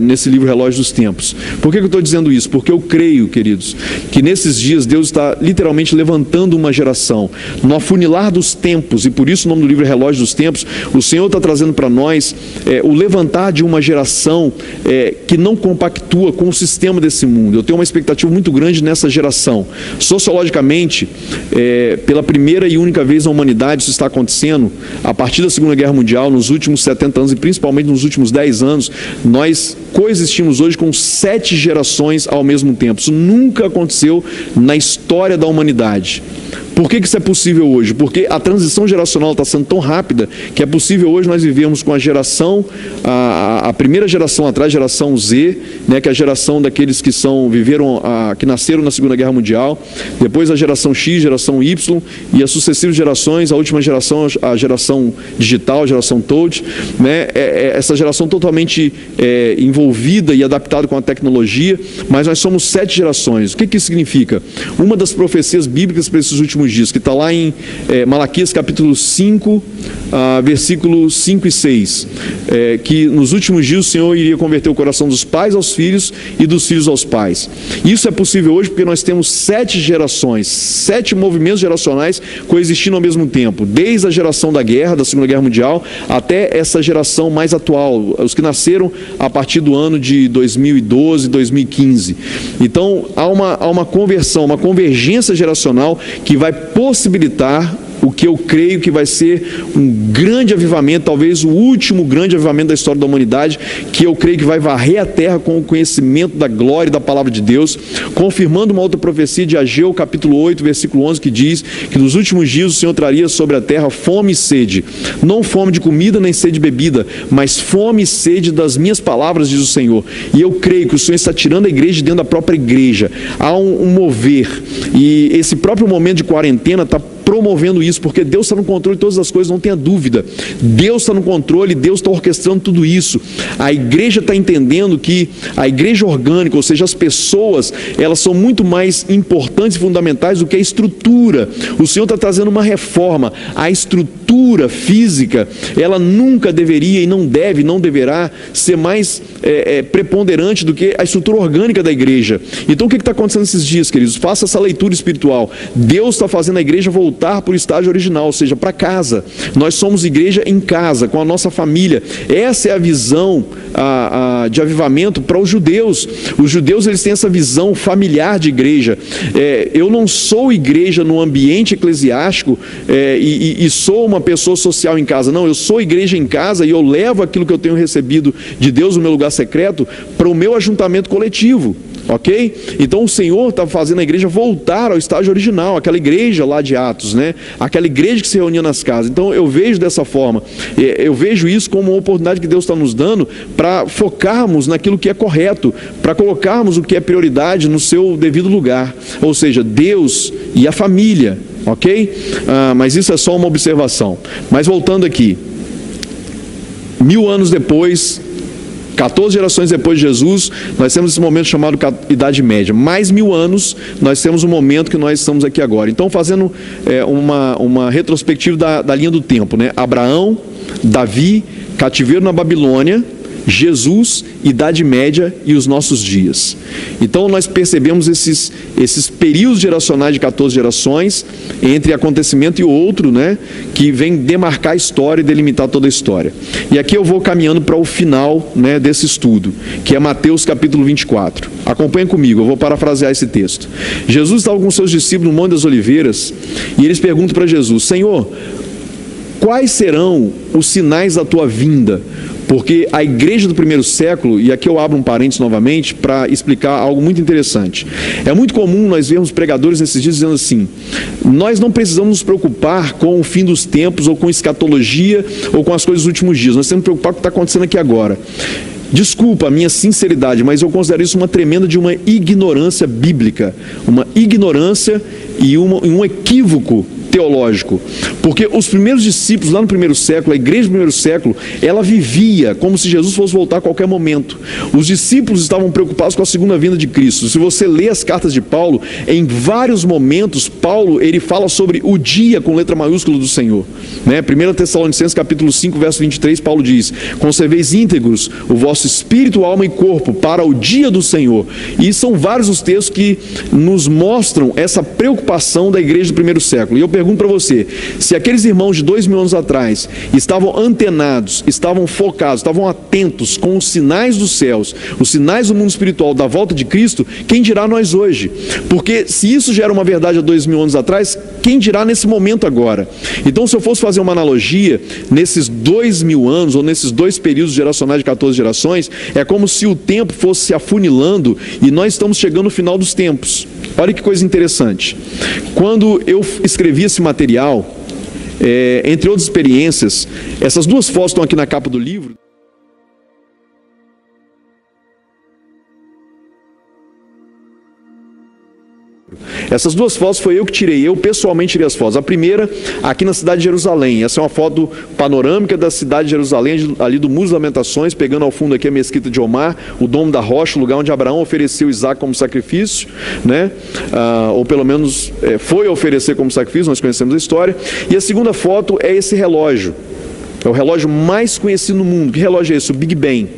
nesse livro Relógio dos Tempos. Por que eu estou dizendo isso? Porque eu creio, queridos, que nesses dias Deus está literalmente levantando uma geração. No afunilar dos tempos, e por isso o nome do livro é Relógio dos Tempos, o Senhor está trazendo para nós o levantar de uma geração que não compactua com o sistema desse mundo. Eu tenho uma expectativa muito grande nessa geração. Sociologicamente, pela primeira e única vez na humanidade, isso está acontecendo. A partir da Segunda Guerra Mundial, nos últimos 70 anos e principalmente nos últimos 10 anos, nós coexistimos hoje com 7 gerações ao mesmo tempo. Isso nunca aconteceu na história da humanidade. Por que isso é possível hoje? Porque a transição geracional está sendo tão rápida que é possível hoje nós vivermos com a geração, a primeira geração atrás, geração Z, né, que é a geração daqueles que que nasceram na Segunda Guerra Mundial, depois a geração X, geração Y, e as sucessivas gerações, a última geração, a geração digital, a geração Touch, né, essa geração totalmente envolvida e adaptada com a tecnologia, mas nós somos 7 gerações. O que isso significa? Uma das profecias bíblicas para esses últimos dias, que está lá em Malaquias capítulo 5, versículos 5 e 6, que nos últimos dias o Senhor iria converter o coração dos pais aos filhos e dos filhos aos pais. Isso é possível hoje porque nós temos 7 gerações, 7 movimentos geracionais coexistindo ao mesmo tempo, desde a geração da guerra, da Segunda Guerra Mundial, até essa geração mais atual, os que nasceram a partir do ano de 2012, 2015. Então, há uma conversão, uma convergência geracional que vai possibilitar o que eu creio que vai ser um grande avivamento, talvez o último grande avivamento da história da humanidade, que eu creio que vai varrer a terra com o conhecimento da glória e da palavra de Deus, confirmando uma outra profecia de Ageu, capítulo 8, versículo 11, que diz que nos últimos dias o Senhor traria sobre a terra fome e sede, não fome de comida nem sede de bebida, mas fome e sede das minhas palavras, diz o Senhor. E eu creio que o Senhor está tirando a igreja de dentro da própria igreja. Há um mover, e esse próprio momento de quarentena está promovendo isso, porque Deus está no controle de todas as coisas, não tenha dúvida. Deus está no controle, Deus está orquestrando tudo isso. A igreja está entendendo que a igreja orgânica, ou seja, as pessoas, elas são muito mais importantes e fundamentais do que a estrutura. O Senhor está trazendo uma reforma. A estrutura física, ela nunca deveria e não deverá ser mais preponderante do que a estrutura orgânica da igreja. Então o que está acontecendo nesses dias, queridos? Faça essa leitura espiritual. Deus está fazendo a igreja voltar para o estágio original, ou seja, para casa. Nós somos igreja em casa, com a nossa família. Essa é a visão de avivamento para os judeus. Os judeus, eles têm essa visão familiar de igreja. Eu não sou igreja no ambiente eclesiástico e sou uma pessoa social em casa. Não, eu sou igreja em casa e eu levo aquilo que eu tenho recebido de Deus no meu lugar secreto para o meu ajuntamento coletivo. Ok? Então o Senhor está fazendo a igreja voltar ao estágio original, aquela igreja lá de Atos, né? Aquela igreja que se reunia nas casas. Então eu vejo dessa forma, eu vejo isso como uma oportunidade que Deus está nos dando para focarmos naquilo que é correto, para colocarmos o que é prioridade no seu devido lugar, ou seja, Deus e a família, ok? Mas isso é só uma observação. Mas voltando aqui, 1000 anos depois, 14 gerações depois de Jesus, nós temos esse momento chamado Idade Média. Mais 1000 anos, nós temos o momento que nós estamos aqui agora. Então, fazendo uma retrospectiva da linha do tempo, né? Abraão, Davi, cativeiro na Babilônia, Jesus, Idade Média e os nossos dias. Então nós percebemos esses períodos geracionais de 14 gerações, entre acontecimento e outro, né, que vem demarcar a história e delimitar toda a história. E aqui eu vou caminhando para o final, né, desse estudo, que é Mateus capítulo 24. Acompanhem comigo, eu vou parafrasear esse texto. Jesus estava com seus discípulos no Monte das Oliveiras e eles perguntam para Jesus: Senhor, quais serão os sinais da tua vinda? Porque a igreja do primeiro século, e aqui eu abro um parênteses novamente para explicar algo muito interessante. É muito comum nós vermos pregadores nesses dias dizendo assim: nós não precisamos nos preocupar com o fim dos tempos, ou com escatologia, ou com as coisas dos últimos dias. Nós temos que nos preocupar com o que está acontecendo aqui agora. Desculpa a minha sinceridade, mas eu considero isso uma tremenda de uma ignorância bíblica, uma ignorância e um equívoco teológico, porque os primeiros discípulos lá no primeiro século, a igreja do primeiro século, ela vivia como se Jesus fosse voltar a qualquer momento. Os discípulos estavam preocupados com a segunda vinda de Cristo. Se você lê as cartas de Paulo, em vários momentos Paulo, ele fala sobre o dia com letra maiúscula do Senhor, né? 1 Tessalonicenses capítulo 5, verso 23, Paulo diz: conserveis íntegros o vosso espírito, alma e corpo para o dia do Senhor. E são vários os textos que nos mostram essa preocupação da igreja do primeiro século. E eu pergunto para você, se aqueles irmãos de 2000 anos atrás estavam antenados, estavam focados, estavam atentos com os sinais dos céus, os sinais do mundo espiritual da volta de Cristo, quem dirá nós hoje? Porque se isso já era uma verdade há 2000 anos atrás, quem dirá nesse momento agora? Então, se eu fosse fazer uma analogia, nesses 2000 anos, ou nesses dois períodos geracionais de 14 gerações, é como se o tempo fosse se afunilando e nós estamos chegando no final dos tempos. Olha que coisa interessante. Quando eu escrevi esse material, entre outras experiências, essas duas fotos estão aqui na capa do livro. Essas duas fotos foi eu que tirei, eu pessoalmente tirei as fotos. A primeira, aqui na cidade de Jerusalém. Essa é uma foto panorâmica da cidade de Jerusalém, ali do Muro das Lamentações, pegando ao fundo aqui a mesquita de Omar, o Domo da Rocha, o lugar onde Abraão ofereceu Isaac como sacrifício, né? Ou pelo menos foi oferecer como sacrifício, nós conhecemos a história. E a segunda foto é esse relógio. É o relógio mais conhecido no mundo. Que relógio é esse? O Big Ben.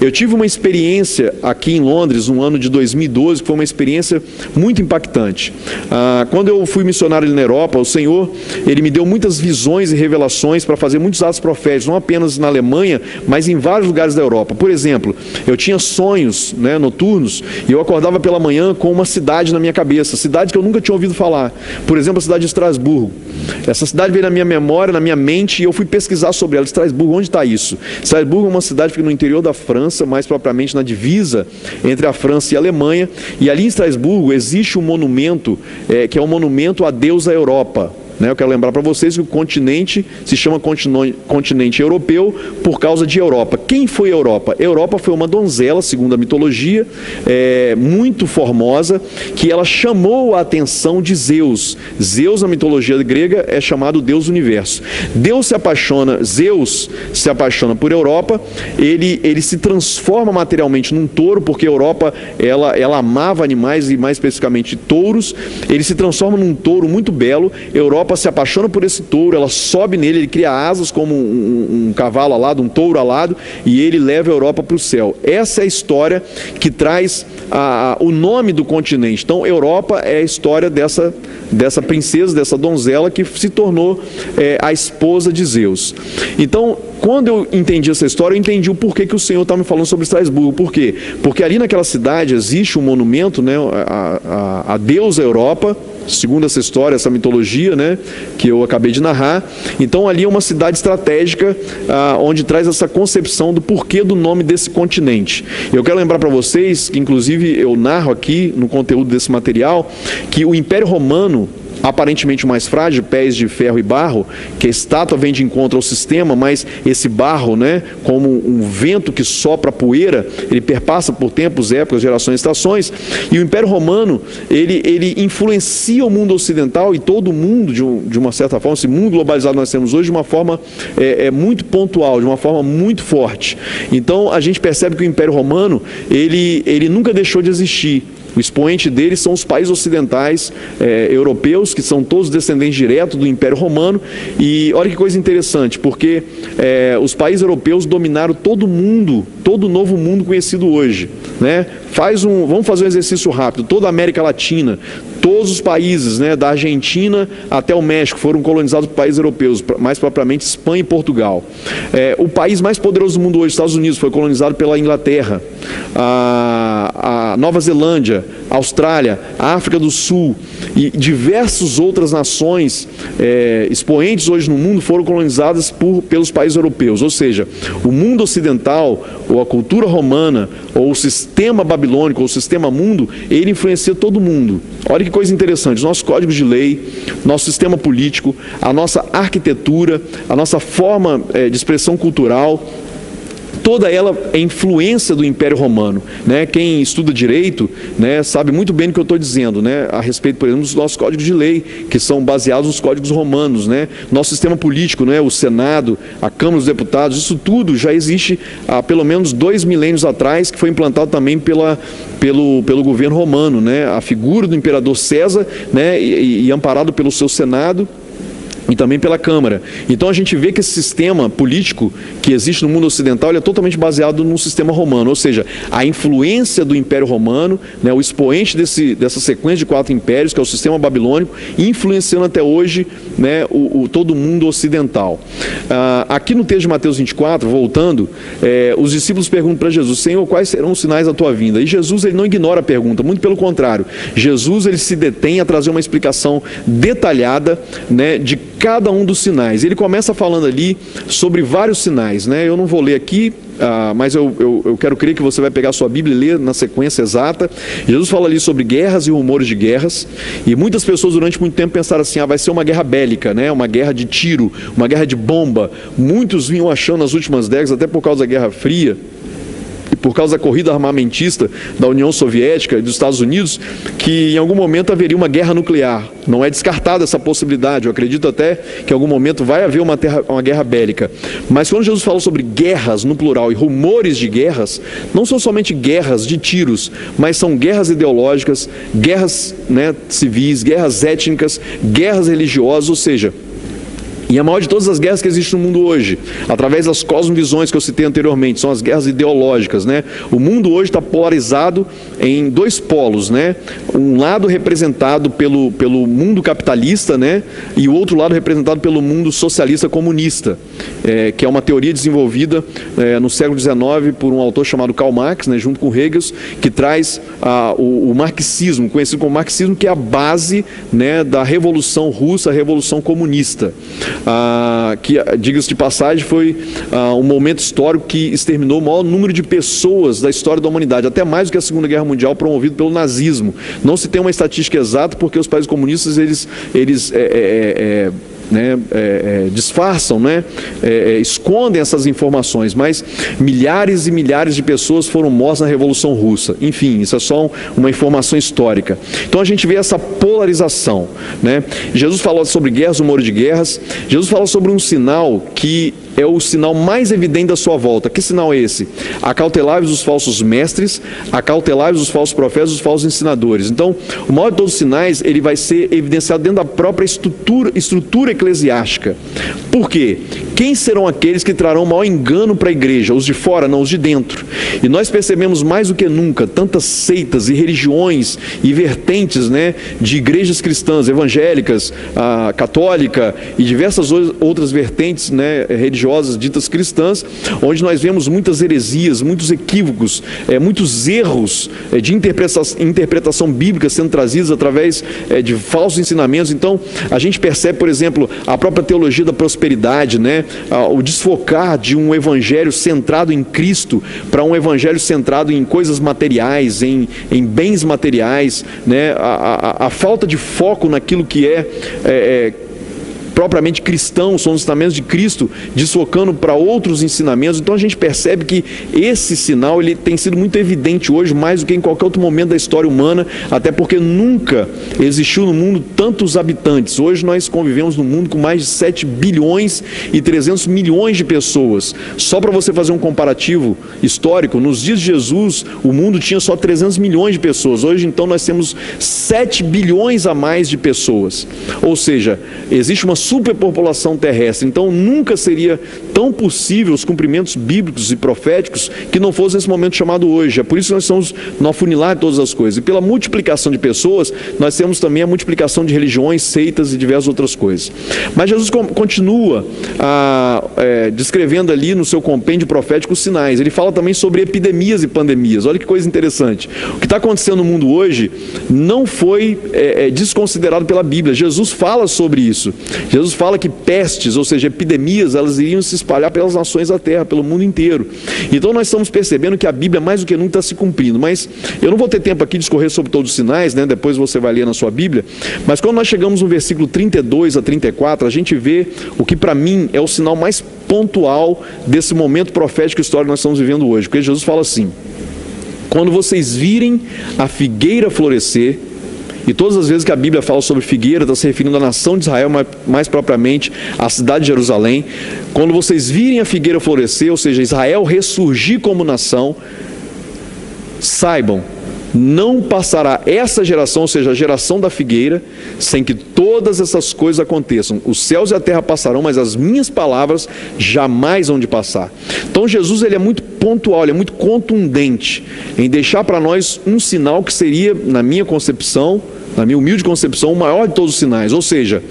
Eu tive uma experiência aqui em Londres, no ano de 2012, que foi uma experiência muito impactante. Quando eu fui missionário ali na Europa, o Senhor, Ele me deu muitas visões e revelações para fazer muitos atos proféticos, não apenas na Alemanha, mas em vários lugares da Europa. Por exemplo, eu tinha sonhos, né, noturnos, e eu acordava pela manhã com uma cidade na minha cabeça, cidade que eu nunca tinha ouvido falar. Por exemplo, a cidade de Estrasburgo. Essa cidade veio na minha memória, na minha mente, e eu fui pesquisar sobre ela. Estrasburgo, onde está isso? Estrasburgo é uma cidade que fica no interior da França, mais propriamente na divisa entre a França e a Alemanha, e ali em Estrasburgo existe um monumento, que é um monumento à deusa Europa. Eu quero lembrar para vocês que o continente se chama continente europeu por causa de Europa. Quem foi a Europa? A Europa foi uma donzela, segundo a mitologia, muito formosa, que ela chamou a atenção de Zeus. Zeus, na mitologia grega, é chamado Deus do Universo. Zeus se apaixona por Europa, ele se transforma materialmente num touro, porque a Europa ela amava animais, e mais especificamente touros. Ele se transforma num touro muito belo. Europa se apaixona por esse touro, ela sobe nele, ele cria asas como um cavalo alado, um touro alado, e ele leva a Europa para o céu. Essa é a história que traz o nome do continente. Então, Europa é a história dessa princesa, dessa donzela que se tornou a esposa de Zeus. Então, quando eu entendi essa história, eu entendi o porquê que o Senhor está me falando sobre Estrasburgo. Por quê? Porque ali naquela cidade existe um monumento, né, a deusa Europa, segundo essa história, essa mitologia, né, que eu acabei de narrar. Então ali é uma cidade estratégica, onde traz essa concepção do porquê do nome desse continente. Eu quero lembrar para vocês, que inclusive eu narro aqui no conteúdo desse material, que o Império Romano, aparentemente mais frágil, pés de ferro e barro, que a estátua vem de encontro ao sistema, mas esse barro, né, como um vento que sopra poeira, ele perpassa por tempos, épocas, gerações, estações, e o Império Romano, ele influencia o mundo ocidental e todo o mundo, de uma certa forma, esse mundo globalizado que nós temos hoje, de uma forma muito pontual, de uma forma muito forte. Então, a gente percebe que o Império Romano, ele nunca deixou de existir. O expoente deles são os países ocidentais europeus, que são todos descendentes diretos do Império Romano. E olha que coisa interessante, porque os países europeus dominaram todo o mundo, todo o novo mundo conhecido hoje, né? Vamos fazer um exercício rápido. Toda a América Latina, todos os países, né, da Argentina até o México foram colonizados por países europeus, mais propriamente Espanha e Portugal. O país mais poderoso do mundo hoje, Estados Unidos, foi colonizado pela Inglaterra. A Nova Zelândia, a Austrália, a África do Sul e diversas outras nações expoentes hoje no mundo foram colonizadas pelos países europeus. Ou seja, o mundo ocidental, ou a cultura romana, ou o sistema babilônico, ou o sistema mundo, ele influencia todo mundo. Olha que coisa interessante, os nossos códigos de lei, nosso sistema político, a nossa arquitetura, a nossa forma de expressão cultural, toda ela é influência do Império Romano, né? Quem estuda direito, né, sabe muito bem do que eu estou dizendo, né, a respeito, por exemplo, dos nossos códigos de lei, que são baseados nos códigos romanos, né? Nosso sistema político, né, o Senado, a Câmara dos Deputados, isso tudo já existe há pelo menos 2 milênios atrás, que foi implantado também pelo governo romano, né? A figura do imperador César, né, e amparado pelo seu Senado e também pela Câmara. Então a gente vê que esse sistema político que existe no mundo ocidental, ele é totalmente baseado no sistema romano, ou seja, a influência do Império Romano, né, o expoente dessa sequência de 4 impérios, que é o sistema babilônico, influenciando até hoje, né, todo o mundo ocidental. Aqui no texto de Mateus 24, voltando, os discípulos perguntam para Jesus: Senhor, quais serão os sinais da tua vinda? E Jesus, ele não ignora a pergunta, muito pelo contrário. Jesus, ele se detém a trazer uma explicação detalhada, né, de cada um dos sinais. Ele começa falando ali sobre vários sinais, né? Eu não vou ler aqui, mas eu quero crer que você vai pegar a sua Bíblia e ler na sequência exata. Jesus fala ali sobre guerras e rumores de guerras, e muitas pessoas durante muito tempo pensaram assim, vai ser uma guerra bélica, né? Uma guerra de tiro, uma guerra de bomba. Muitos vinham achando nas últimas décadas, até por causa da Guerra Fria, e por causa da corrida armamentista da União Soviética e dos Estados Unidos, que em algum momento haveria uma guerra nuclear. Não é descartada essa possibilidade, eu acredito até que em algum momento vai haver uma guerra bélica. Mas quando Jesus fala sobre guerras no plural e rumores de guerras, não são somente guerras de tiros, mas são guerras ideológicas, guerras, né, civis, guerras étnicas, guerras religiosas, ou seja, e a maior de todas as guerras que existem no mundo hoje, através das cosmovisões que eu citei anteriormente, são as guerras ideológicas, né? O mundo hoje está polarizado em dois polos, né? Um lado representado pelo mundo capitalista, né? E o outro lado representado pelo mundo socialista comunista, que é uma teoria desenvolvida no século XIX por um autor chamado Karl Marx, né? Junto com Hegel, que traz o marxismo, conhecido como marxismo, que é a base, né, da Revolução Russa, a Revolução Comunista. Que, diga-se de passagem, foi um momento histórico que exterminou o maior número de pessoas da história da humanidade, até mais do que a Segunda Guerra Mundial, promovido pelo nazismo. Não se tem uma estatística exata, porque os países comunistas disfarçam, né? Escondem essas informações, mas milhares e milhares de pessoas foram mortas na Revolução Russa. Enfim, isso é só uma informação histórica. Então a gente vê essa polarização, né? Jesus falou sobre guerras, rumores de guerras. Jesus fala sobre um sinal que é o sinal mais evidente da sua volta. Que sinal é esse? Acautelai-vos os falsos mestres, acautelai-vos os falsos profetas, os falsos ensinadores. Então, o maior de todos os sinais, ele vai ser evidenciado dentro da própria estrutura eclesiástica. Por quê? Quem serão aqueles que trarão o maior engano para a igreja? Os de fora, não os de dentro. E nós percebemos mais do que nunca tantas seitas e religiões e vertentes, né, de igrejas cristãs, evangélicas, católica e diversas outras vertentes, né, religiosas ditas cristãs, onde nós vemos muitas heresias, muitos equívocos, muitos erros de interpretação bíblica sendo trazidos através de falsos ensinamentos. Então, a gente percebe, por exemplo, a própria teologia da prosperidade, né? O desfocar de um evangelho centrado em Cristo para um evangelho centrado em coisas materiais, em bens materiais, né? A falta de foco naquilo que propriamente cristãos, são os ensinamentos de Cristo, desfocando para outros ensinamentos. Então a gente percebe que esse sinal ele tem sido muito evidente hoje, mais do que em qualquer outro momento da história humana, até porque nunca existiu no mundo tantos habitantes. Hoje nós convivemos num mundo com mais de 7 bilhões e 300 milhões de pessoas. Só para você fazer um comparativo histórico, nos dias de Jesus, o mundo tinha só 300 milhões de pessoas. Hoje, então, nós temos 7 bilhões a mais de pessoas. Ou seja, existe uma superpopulação terrestre. Então nunca seria tão possível os cumprimentos bíblicos e proféticos que não fosse esse momento chamado hoje. É por isso que nós estamos no afunilar de todas as coisas. E pela multiplicação de pessoas, nós temos também a multiplicação de religiões, seitas e diversas outras coisas. Mas Jesus continua descrevendo ali no seu compêndio profético os sinais. Ele fala também sobre epidemias e pandemias. Olha que coisa interessante. O que está acontecendo no mundo hoje não foi desconsiderado pela Bíblia. Jesus fala sobre isso. Jesus fala que pestes, ou seja, epidemias, elas iriam se espalhar pelas nações da terra, pelo mundo inteiro. Então nós estamos percebendo que a Bíblia mais do que nunca está se cumprindo. Mas eu não vou ter tempo aqui de discorrer sobre todos os sinais, né? Depois você vai ler na sua Bíblia. Mas quando nós chegamos no versículo 32 a 34, a gente vê o que para mim é o sinal mais pontual desse momento profético histórico que nós estamos vivendo hoje. Porque Jesus fala assim: quando vocês virem a figueira florescer, e todas as vezes que a Bíblia fala sobre figueira, está se referindo à nação de Israel, mais propriamente à cidade de Jerusalém. Quando vocês virem a figueira florescer, ou seja, Israel ressurgir como nação, saibam, não passará essa geração, ou seja, a geração da figueira, sem que todas essas coisas aconteçam. Os céus e a terra passarão, mas as minhas palavras jamais vão de passar. Então Jesus ele é muito pontual, ele é muito contundente em deixar para nós um sinal que seria, na minha concepção, na minha humilde concepção, o maior de todos os sinais. Ou seja,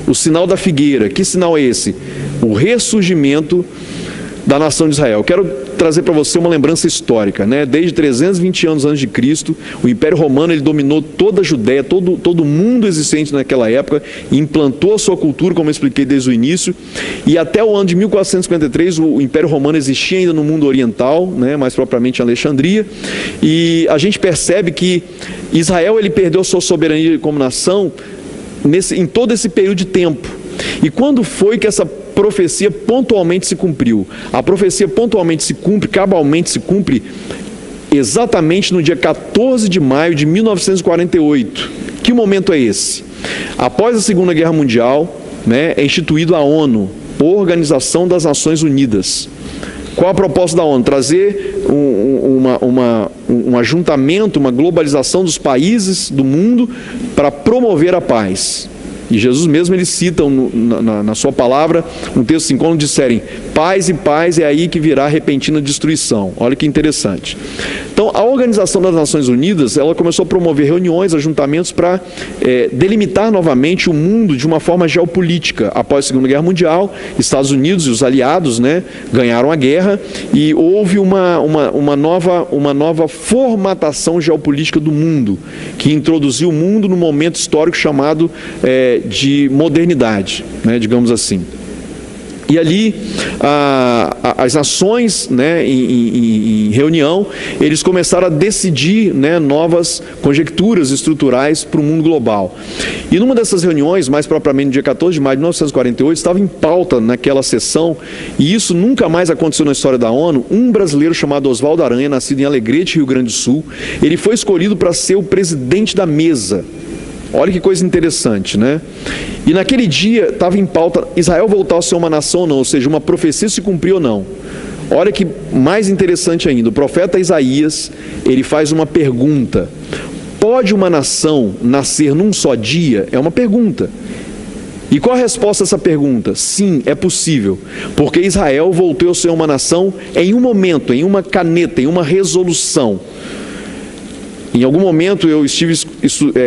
o sinal da figueira. Que sinal é esse? O ressurgimento da nação de Israel. Quero trazer para você uma lembrança histórica, né? Desde 320 anos antes de Cristo, o Império Romano ele dominou toda a Judéia, todo o mundo existente naquela época, e implantou a sua cultura, como eu expliquei desde o início, e até o ano de 1453 o Império Romano existia ainda no mundo oriental, né? Mais propriamente em Alexandria, e a gente percebe que Israel ele perdeu sua soberania como nação em todo esse período de tempo. E quando foi que essa profecia pontualmente se cumpriu? A profecia pontualmente se cumpre, cabalmente se cumpre, exatamente no dia 14 de maio de 1948. Que momento é esse? Após a Segunda Guerra Mundial, né, é instituído a ONU, Organização das Nações Unidas. Qual a proposta da ONU? Trazer um ajuntamento, uma globalização dos países do mundo para promover a paz. E Jesus mesmo, ele cita na sua palavra, um texto assim, quando disserem paz e paz, é aí que virá repentina destruição. Olha que interessante. Então, a Organização das Nações Unidas, ela começou a promover reuniões, ajuntamentos para delimitar novamente o mundo de uma forma geopolítica. Após a Segunda Guerra Mundial, Estados Unidos e os aliados, né, ganharam a guerra e houve uma nova formatação geopolítica do mundo, que introduziu o mundo num momento histórico chamado de modernidade, né, digamos assim. E ali, as nações, né, em reunião, eles começaram a decidir, né, novas conjecturas estruturais para o mundo global. E numa dessas reuniões, mais propriamente no dia 14 de maio de 1948, estava em pauta naquela sessão, e isso nunca mais aconteceu na história da ONU, um brasileiro chamado Oswaldo Aranha, nascido em Alegrete, Rio Grande do Sul, ele foi escolhido para ser o presidente da mesa. Olha que coisa interessante, né? E naquele dia estava em pauta Israel voltar a ser uma nação ou não, ou seja, uma profecia se cumpriu ou não. Olha que mais interessante ainda, o profeta Isaías, ele faz uma pergunta: pode uma nação nascer num só dia? É uma pergunta. E qual a resposta a essa pergunta? Sim, é possível, porque Israel voltou a ser uma nação em um momento, em uma caneta, em uma resolução. Em algum momento eu estive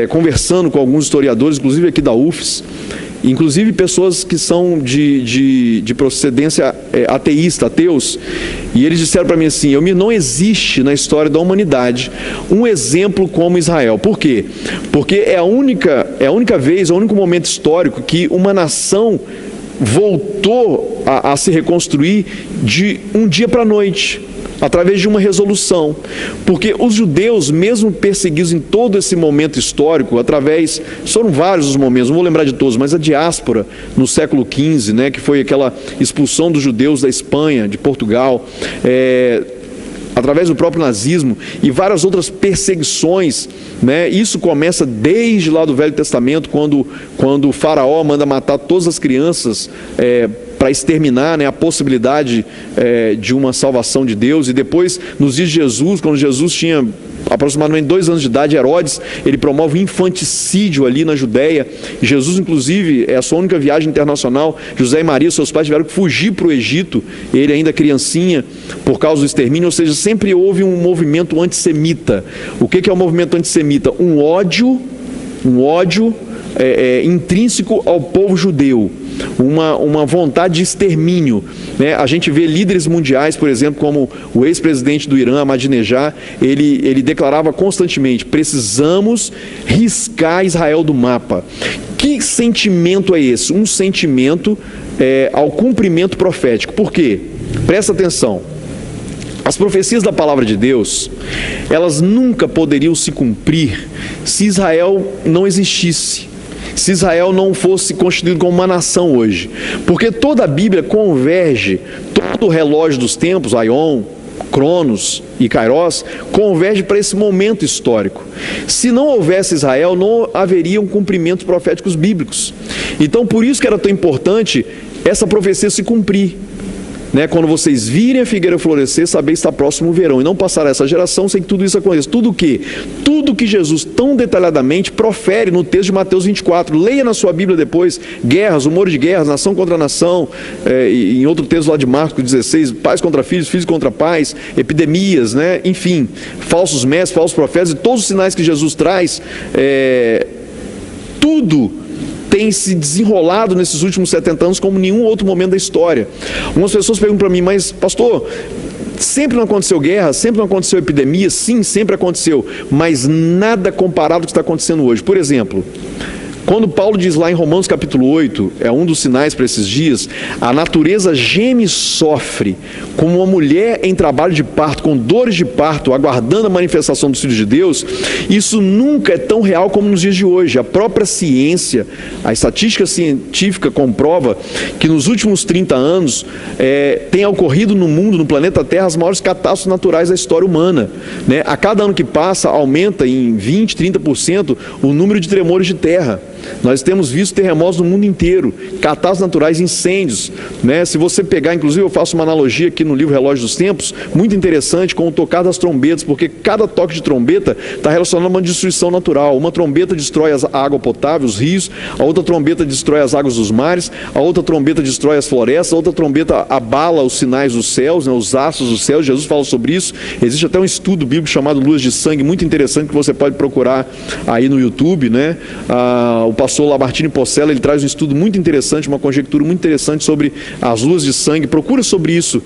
conversando com alguns historiadores, inclusive aqui da UFES, inclusive pessoas que são de procedência ateísta, ateus, e eles disseram para mim assim: não existe na história da humanidade um exemplo como Israel. Por quê? Porque é a única vez, é o único momento histórico que uma nação voltou a se reconstruir de um dia para a noite, através de uma resolução. Porque os judeus, mesmo perseguidos em todo esse momento histórico, foram vários os momentos, não vou lembrar de todos, mas a diáspora no século XV, né, que foi aquela expulsão dos judeus da Espanha, de Portugal, através do próprio nazismo e várias outras perseguições, né? Isso começa desde lá do Velho Testamento, quando o faraó manda matar todas as crianças para exterminar, né, a possibilidade de uma salvação de Deus. E depois, nos dias de Jesus, quando Jesus tinha aproximadamente 2 anos de idade, Herodes, ele promove um infanticídio ali na Judéia. Jesus, inclusive, é a sua única viagem internacional. José e Maria, seus pais, tiveram que fugir para o Egito, ele ainda criancinha, por causa do extermínio. Ou seja, sempre houve um movimento antissemita. O que é o movimento antissemita? Um ódio intrínseco ao povo judeu, uma vontade de extermínio, né? A gente vê líderes mundiais, por exemplo, como o ex-presidente do Irã, Ahmadinejad, ele declarava constantemente: precisamos riscar Israel do mapa. Que sentimento é esse? Um sentimento ao cumprimento profético. Por quê? Presta atenção. As profecias da palavra de Deus, elas nunca poderiam se cumprir se Israel não existisse, se Israel não fosse constituído como uma nação hoje. Porque toda a Bíblia converge, todo o relógio dos tempos, Aion, Cronos e Kairos, converge para esse momento histórico. Se não houvesse Israel, não haveriam cumprimentos proféticos bíblicos. Então, por isso que era tão importante essa profecia se cumprir. Né? Quando vocês virem a figueira florescer, saber está próximo o verão, e não passará essa geração sem que tudo isso aconteça. Tudo o quê? Tudo que Jesus tão detalhadamente profere no texto de Mateus 24. Leia na sua Bíblia depois: guerras, rumores de guerras, nação contra nação, e em outro texto lá de Marcos 16, pais contra filhos, filhos contra pais, epidemias, né? Enfim, falsos mestres, falsos profetas, e todos os sinais que Jesus traz, tudo tem se desenrolado nesses últimos 70 anos como nenhum outro momento da história. Algumas pessoas perguntam para mim, mas pastor, sempre não aconteceu guerra, sempre não aconteceu epidemia? Sim, sempre aconteceu, mas nada comparado com o que está acontecendo hoje. Por exemplo, quando Paulo diz lá em Romanos capítulo 8, é um dos sinais para esses dias, a natureza geme e sofre, como uma mulher em trabalho de parto, com dores de parto, aguardando a manifestação dos filhos de Deus. Isso nunca é tão real como nos dias de hoje. A própria ciência, a estatística científica comprova que nos últimos 30 anos tem ocorrido no mundo, no planeta Terra, as maiores catástrofes naturais da história humana, né? A cada ano que passa, aumenta em 20%, 30% o número de tremores de terra. Nós temos visto terremotos no mundo inteiro, catástrofes naturais, incêndios, né? Se você pegar, inclusive eu faço uma analogia aqui no livro Relógio dos Tempos, muito interessante, com o tocar das trombetas, porque cada toque de trombeta está relacionado a uma destruição natural. Uma trombeta destrói a água potável, os rios, a outra trombeta destrói as águas dos mares, a outra trombeta destrói as florestas, a outra trombeta abala os sinais dos céus, né? Os astros dos céus. Jesus fala sobre isso. Existe até um estudo bíblico chamado Luz de Sangue, muito interessante, que você pode procurar aí no YouTube, né? O pastor Lamartine Possela, ele traz um estudo muito interessante, uma conjectura muito interessante sobre as luas de sangue. Procura sobre isso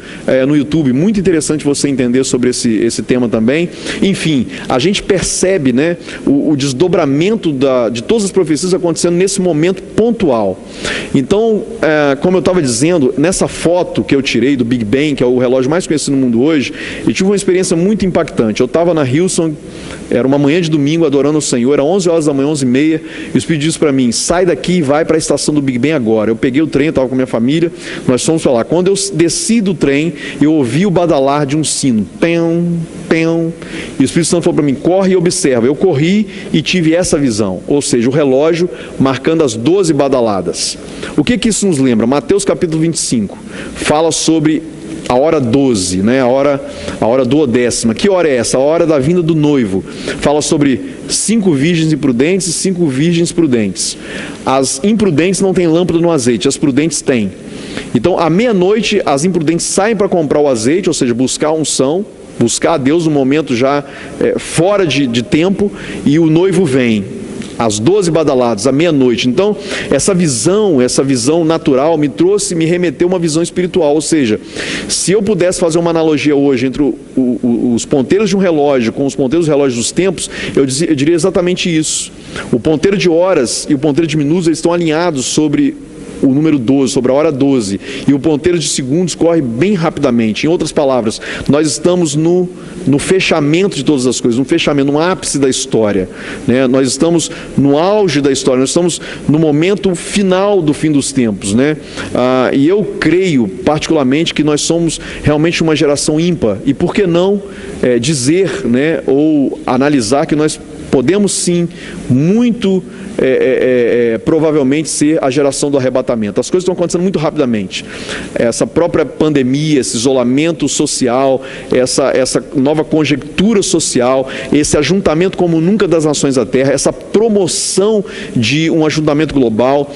no YouTube, muito interessante você entender sobre esse tema também. Enfim, a gente percebe, né, o desdobramento de todas as profecias acontecendo nesse momento pontual. Então, como eu estava dizendo, nessa foto que eu tirei do Big Bang, que é o relógio mais conhecido no mundo hoje, eu tive uma experiência muito impactante. Eu estava na Hillsong, era uma manhã de domingo, adorando o Senhor, era 11 horas da manhã, 11h30, e o Espírito disse para mim, sai daqui e vai para a estação do Big Bang agora. Eu peguei o trem, estava com a minha família, nós fomos para lá. Quando eu desci do trem, eu ouvi o badalar de um sino, pão, pão, e o Espírito Santo falou para mim, corre e observa. Eu corri e tive essa visão, ou seja, o relógio marcando as 12 badaladas. O que isso nos lembra? Mateus capítulo 25, fala sobre a hora 12, né? a hora 12ª. Que hora é essa? A hora da vinda do noivo. Fala sobre 5 virgens imprudentes e 5 virgens prudentes. As imprudentes não têm lâmpada no azeite, as prudentes têm. Então, à meia-noite, as imprudentes saem para comprar o azeite, ou seja, buscar a unção, buscar a Deus no momento já fora de tempo, e o noivo vem. Às 12 badaladas, à meia-noite. Então, essa visão natural me remeteu a uma visão espiritual. Ou seja, se eu pudesse fazer uma analogia hoje entre os ponteiros de um relógio com os ponteiros dos relógios dos tempos, eu diria exatamente isso. O ponteiro de horas e o ponteiro de minutos, eles estão alinhados sobre o número 12, sobre a hora 12, e o ponteiro de segundos corre bem rapidamente. Em outras palavras, nós estamos no fechamento de todas as coisas, no fechamento, no ápice da história, né? Nós estamos no auge da história, nós estamos no momento final do fim dos tempos, né? E eu creio particularmente que nós somos realmente uma geração ímpar, e por que não dizer, né, ou analisar que nós podemos sim, muito provavelmente ser a geração do arrebatamento. As coisas estão acontecendo muito rapidamente. Essa própria pandemia, esse isolamento social, essa nova conjectura social, esse ajuntamento como nunca das nações da Terra, essa promoção de um ajuntamento global,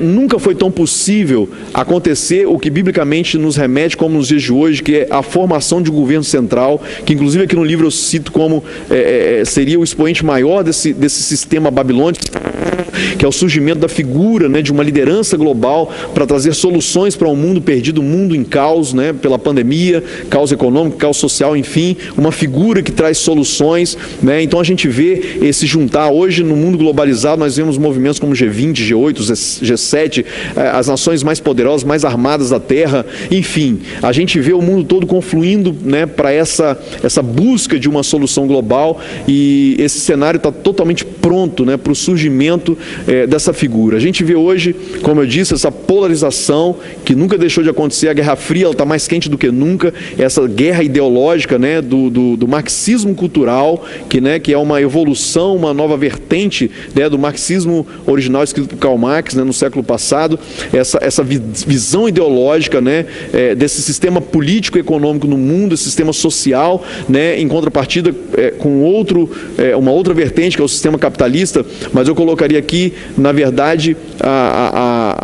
nunca foi tão possível acontecer o que biblicamente nos remete como nos dias de hoje, que é a formação de um governo central, que inclusive aqui no livro eu cito como seria o expoente maior desse sistema babilônico, que é o surgimento da figura, né, de uma liderança global para trazer soluções para um mundo perdido, um mundo em caos, né, pela pandemia, caos econômico, caos social, enfim, uma figura que traz soluções, né? Então a gente vê esse juntar. Hoje no mundo globalizado nós vemos movimentos como G20, G8, G7, as nações mais poderosas, mais armadas da Terra, enfim, a gente vê o mundo todo confluindo, né, para essa busca de uma solução global, e esse cenário está totalmente pronto, né, para o surgimento dessa figura. A gente vê hoje, como eu disse, essa polarização que nunca deixou de acontecer. A Guerra Fria está mais quente do que nunca, essa guerra ideológica, né, do marxismo cultural, que é uma evolução, uma nova vertente, né, do marxismo original escrito por Karl Marx, né, no século passado, essa visão ideológica, né, desse sistema político e econômico no mundo, esse sistema social, né, em contrapartida com uma outra vertente, que é o sistema capitalista. Mas eu colocaria aqui, na verdade,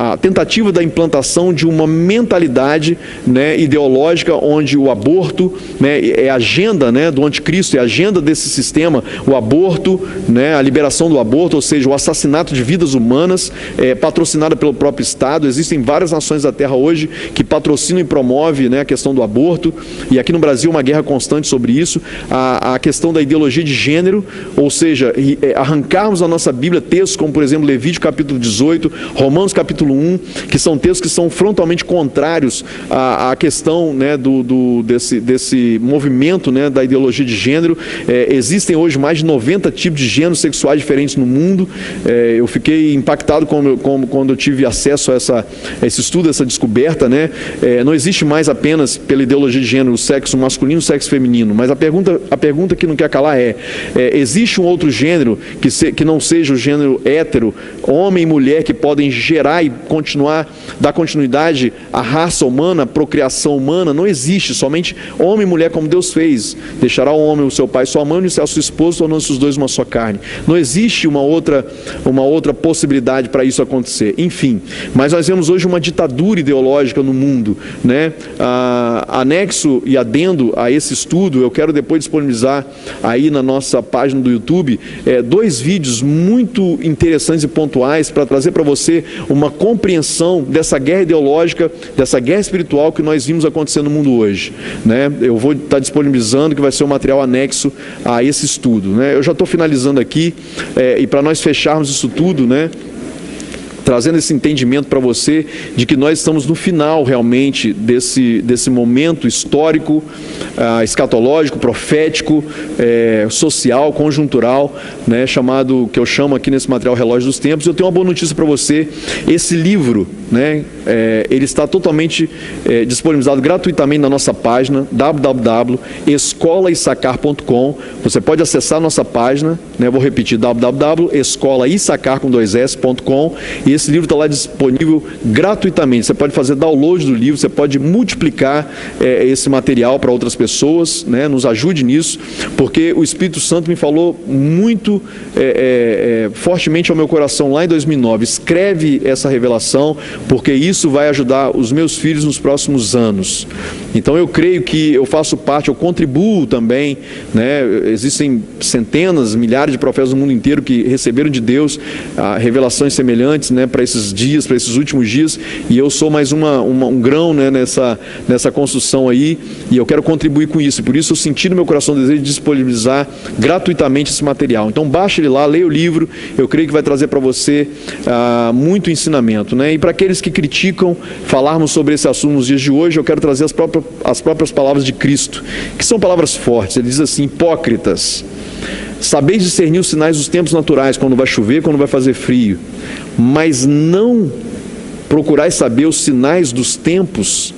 a tentativa da implantação de uma mentalidade, né, ideológica onde o aborto, né, é a agenda, né, do anticristo, é a agenda desse sistema, o aborto, né, a liberação do aborto, ou seja, o assassinato de vidas humanas, patrocinada pelo próprio Estado. Existem várias nações da Terra hoje que patrocinam e promovem, né, a questão do aborto, e aqui no Brasil uma guerra constante sobre isso. A questão da ideologia de gênero, ou seja, arrancarmos da nossa Bíblia textos como, por exemplo, Levítico capítulo 18, Romanos capítulo 1, que são textos que são frontalmente contrários à questão, né, desse movimento, né, da ideologia de gênero. Existem hoje mais de 90 tipos de gêneros sexuais diferentes no mundo. Eu fiquei impactado quando eu tive acesso a esse estudo, essa descoberta, né? Não existe mais apenas, pela ideologia de gênero, o sexo masculino e o sexo feminino, mas a pergunta que não quer calar existe um outro gênero que não seja o gênero hétero, homem e mulher, que podem gerar e dar continuidade à raça humana, à procriação humana? Não existe, somente homem e mulher como Deus fez. Deixará o homem o seu pai e sua mãe, e a sua esposa, tornando-se os dois uma só carne. Não existe uma outra possibilidade para isso acontecer. Enfim, mas nós vemos hoje uma ditadura ideológica no mundo, né? Anexo e adendo a esse estudo, eu quero depois disponibilizar aí na nossa página do YouTube 2 vídeos muito interessantes e pontuais para trazer para você uma compreensão dessa guerra ideológica, dessa guerra espiritual que nós vimos acontecer no mundo hoje, né? Eu vou estar disponibilizando, que vai ser um material anexo a esse estudo, né? Eu já estou finalizando aqui, e para nós fecharmos isso tudo, né, trazendo esse entendimento para você de que nós estamos no final realmente desse momento histórico, escatológico, profético, social, conjuntural, né, que eu chamo aqui nesse material Relógio dos Tempos. Eu tenho uma boa notícia para você: esse livro, né, ele está totalmente disponibilizado gratuitamente na nossa página www.escolaissacar.com. Você pode acessar a nossa página, né, vou repetir, www.escolaissacar.com, e esse livro está lá disponível gratuitamente. Você pode fazer download do livro, você pode multiplicar esse material para outras pessoas, né? Nos ajude nisso, porque o Espírito Santo me falou muito fortemente ao meu coração lá em 2009. Escreve essa revelação, porque isso vai ajudar os meus filhos nos próximos anos. Então eu creio que eu faço parte, eu contribuo também, né? Existem centenas, milhares de profetas no mundo inteiro que receberam de Deus revelações semelhantes, né, para esses dias, para esses últimos dias, e eu sou mais um grão, né, nessa construção aí, e eu quero contribuir com isso. Por isso eu senti no meu coração o desejo de disponibilizar gratuitamente esse material. Então baixe ele lá, leia o livro, eu creio que vai trazer para você muito ensinamento, né? E para aqueles que criticam falarmos sobre esse assunto nos dias de hoje, eu quero trazer as próprias palavras de Cristo, que são palavras fortes. Ele diz assim: hipócritas, sabeis discernir os sinais dos tempos naturais, quando vai chover, quando vai fazer frio, mas não procurais saber os sinais dos tempos.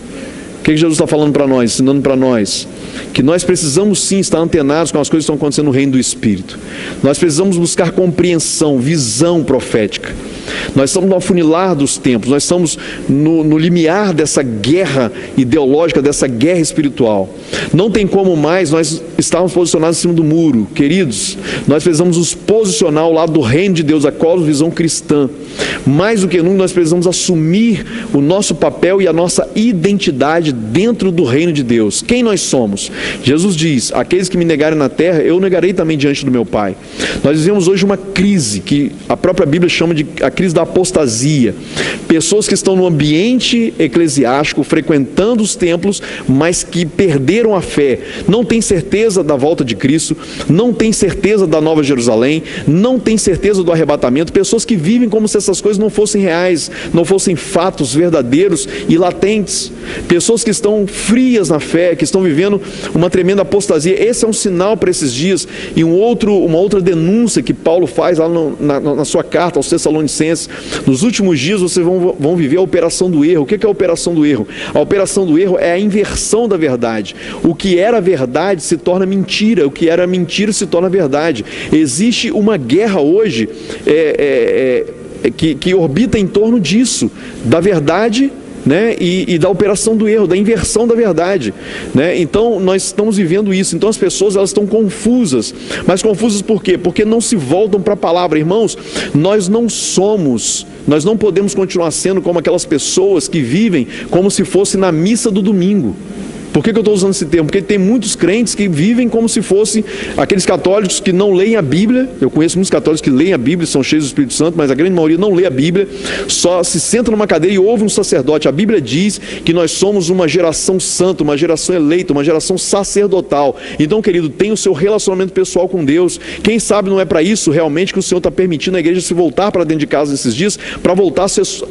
O que Jesus está falando para nós, ensinando para nós? Que nós precisamos sim estar antenados com as coisas que estão acontecendo no reino do Espírito. Nós precisamos buscar compreensão, visão profética. Nós estamos no afunilar dos tempos, nós estamos no limiar dessa guerra ideológica, dessa guerra espiritual. Não tem como mais nós estarmos posicionados em cima do muro. Queridos, nós precisamos nos posicionar ao lado do reino de Deus, a cosmovisão cristã. Mais do que nunca, nós precisamos assumir o nosso papel e a nossa identidade dentro do reino de Deus. Quem nós somos? Jesus diz: aqueles que me negarem na terra, eu negarei também diante do meu Pai. Nós vivemos hoje uma crise que a própria Bíblia chama de a crise da apostasia. Pessoas que estão no ambiente eclesiástico, frequentando os templos, mas que perderam a fé, não têm certeza da volta de Cristo, não têm certeza da Nova Jerusalém, não têm certeza do arrebatamento. Pessoas que vivem como se essas coisas não fossem reais, não fossem fatos verdadeiros e latentes. Pessoas que estão frias na fé, que estão vivendo uma tremenda apostasia. Esse é um sinal para esses dias. E uma outra denúncia que Paulo faz lá na sua carta aos Tessalonicenses: nos últimos dias vocês vão viver a operação do erro. O que é a operação do erro? A operação do erro é a inversão da verdade. O que era verdade se torna mentira, o que era mentira se torna verdade. Existe uma guerra hoje que orbita em torno disso, da verdade né, e da operação do erro, da inversão da verdade, né? Então nós estamos vivendo isso. Então as pessoas, elas estão confusas, mas confusas por quê? Porque não se voltam para a palavra. Irmãos, nós não podemos continuar sendo como aquelas pessoas que vivem como se fosse na missa do domingo. Por que eu estou usando esse termo? Porque tem muitos crentes que vivem como se fossem aqueles católicos que não leem a Bíblia. Eu conheço muitos católicos que leem a Bíblia, são cheios do Espírito Santo, mas a grande maioria não lê a Bíblia, só se senta numa cadeira e ouve um sacerdote. A Bíblia diz que nós somos uma geração santa, uma geração eleita, uma geração sacerdotal. Então, querido, tenha o seu relacionamento pessoal com Deus. Quem sabe não é para isso realmente que o Senhor está permitindo a igreja se voltar para dentro de casa nesses dias, para voltar a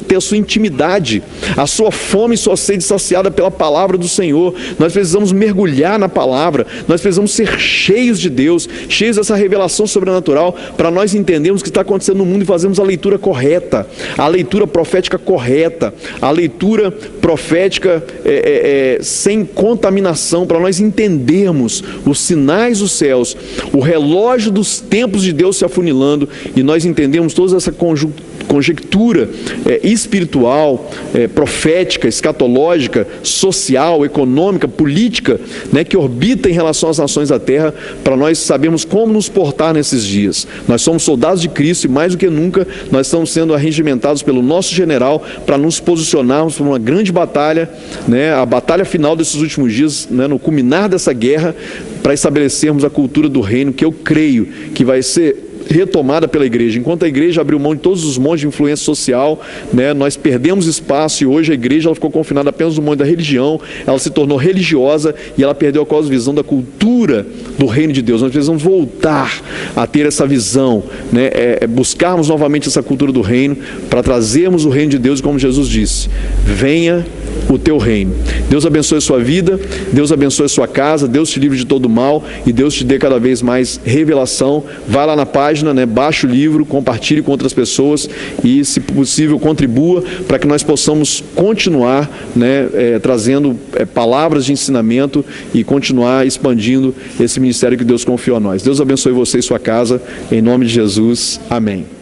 ter a sua intimidade, a sua fome e sua sede saciada pela palavra do Senhor. Nós precisamos mergulhar na palavra, nós precisamos ser cheios de Deus, cheios dessa revelação sobrenatural, para nós entendermos o que está acontecendo no mundo e fazermos a leitura correta, a leitura profética correta, a leitura profética sem contaminação, para nós entendermos os sinais dos céus, o relógio dos tempos de Deus se afunilando, e nós entendemos toda essa conjectura espiritual, profética, escatológica, social, econômica, política, né, que orbita em relação às nações da terra, para nós sabermos como nos portar nesses dias. Nós somos soldados de Cristo e mais do que nunca nós estamos sendo arregimentados pelo nosso general para nos posicionarmos para uma grande batalha, né, a batalha final desses últimos dias, né, no culminar dessa guerra, para estabelecermos a cultura do reino, que eu creio que vai ser retomada pela igreja. Enquanto a igreja abriu mão de todos os montes de influência social, né, nós perdemos espaço, e hoje a igreja ela ficou confinada apenas no monte da religião, ela se tornou religiosa e ela perdeu a cosmovisão da cultura do reino de Deus. Nós precisamos voltar a ter essa visão, né, buscarmos novamente essa cultura do reino, para trazermos o reino de Deus, como Jesus disse: venha o teu reino. Deus abençoe a sua vida, Deus abençoe a sua casa, Deus te livre de todo mal e Deus te dê cada vez mais revelação. Vai lá na página, né, baixe o livro, compartilhe com outras pessoas e, se possível, contribua para que nós possamos continuar, né, trazendo palavras de ensinamento e continuar expandindo esse ministério que Deus confiou a nós. Deus abençoe você e sua casa, em nome de Jesus. Amém.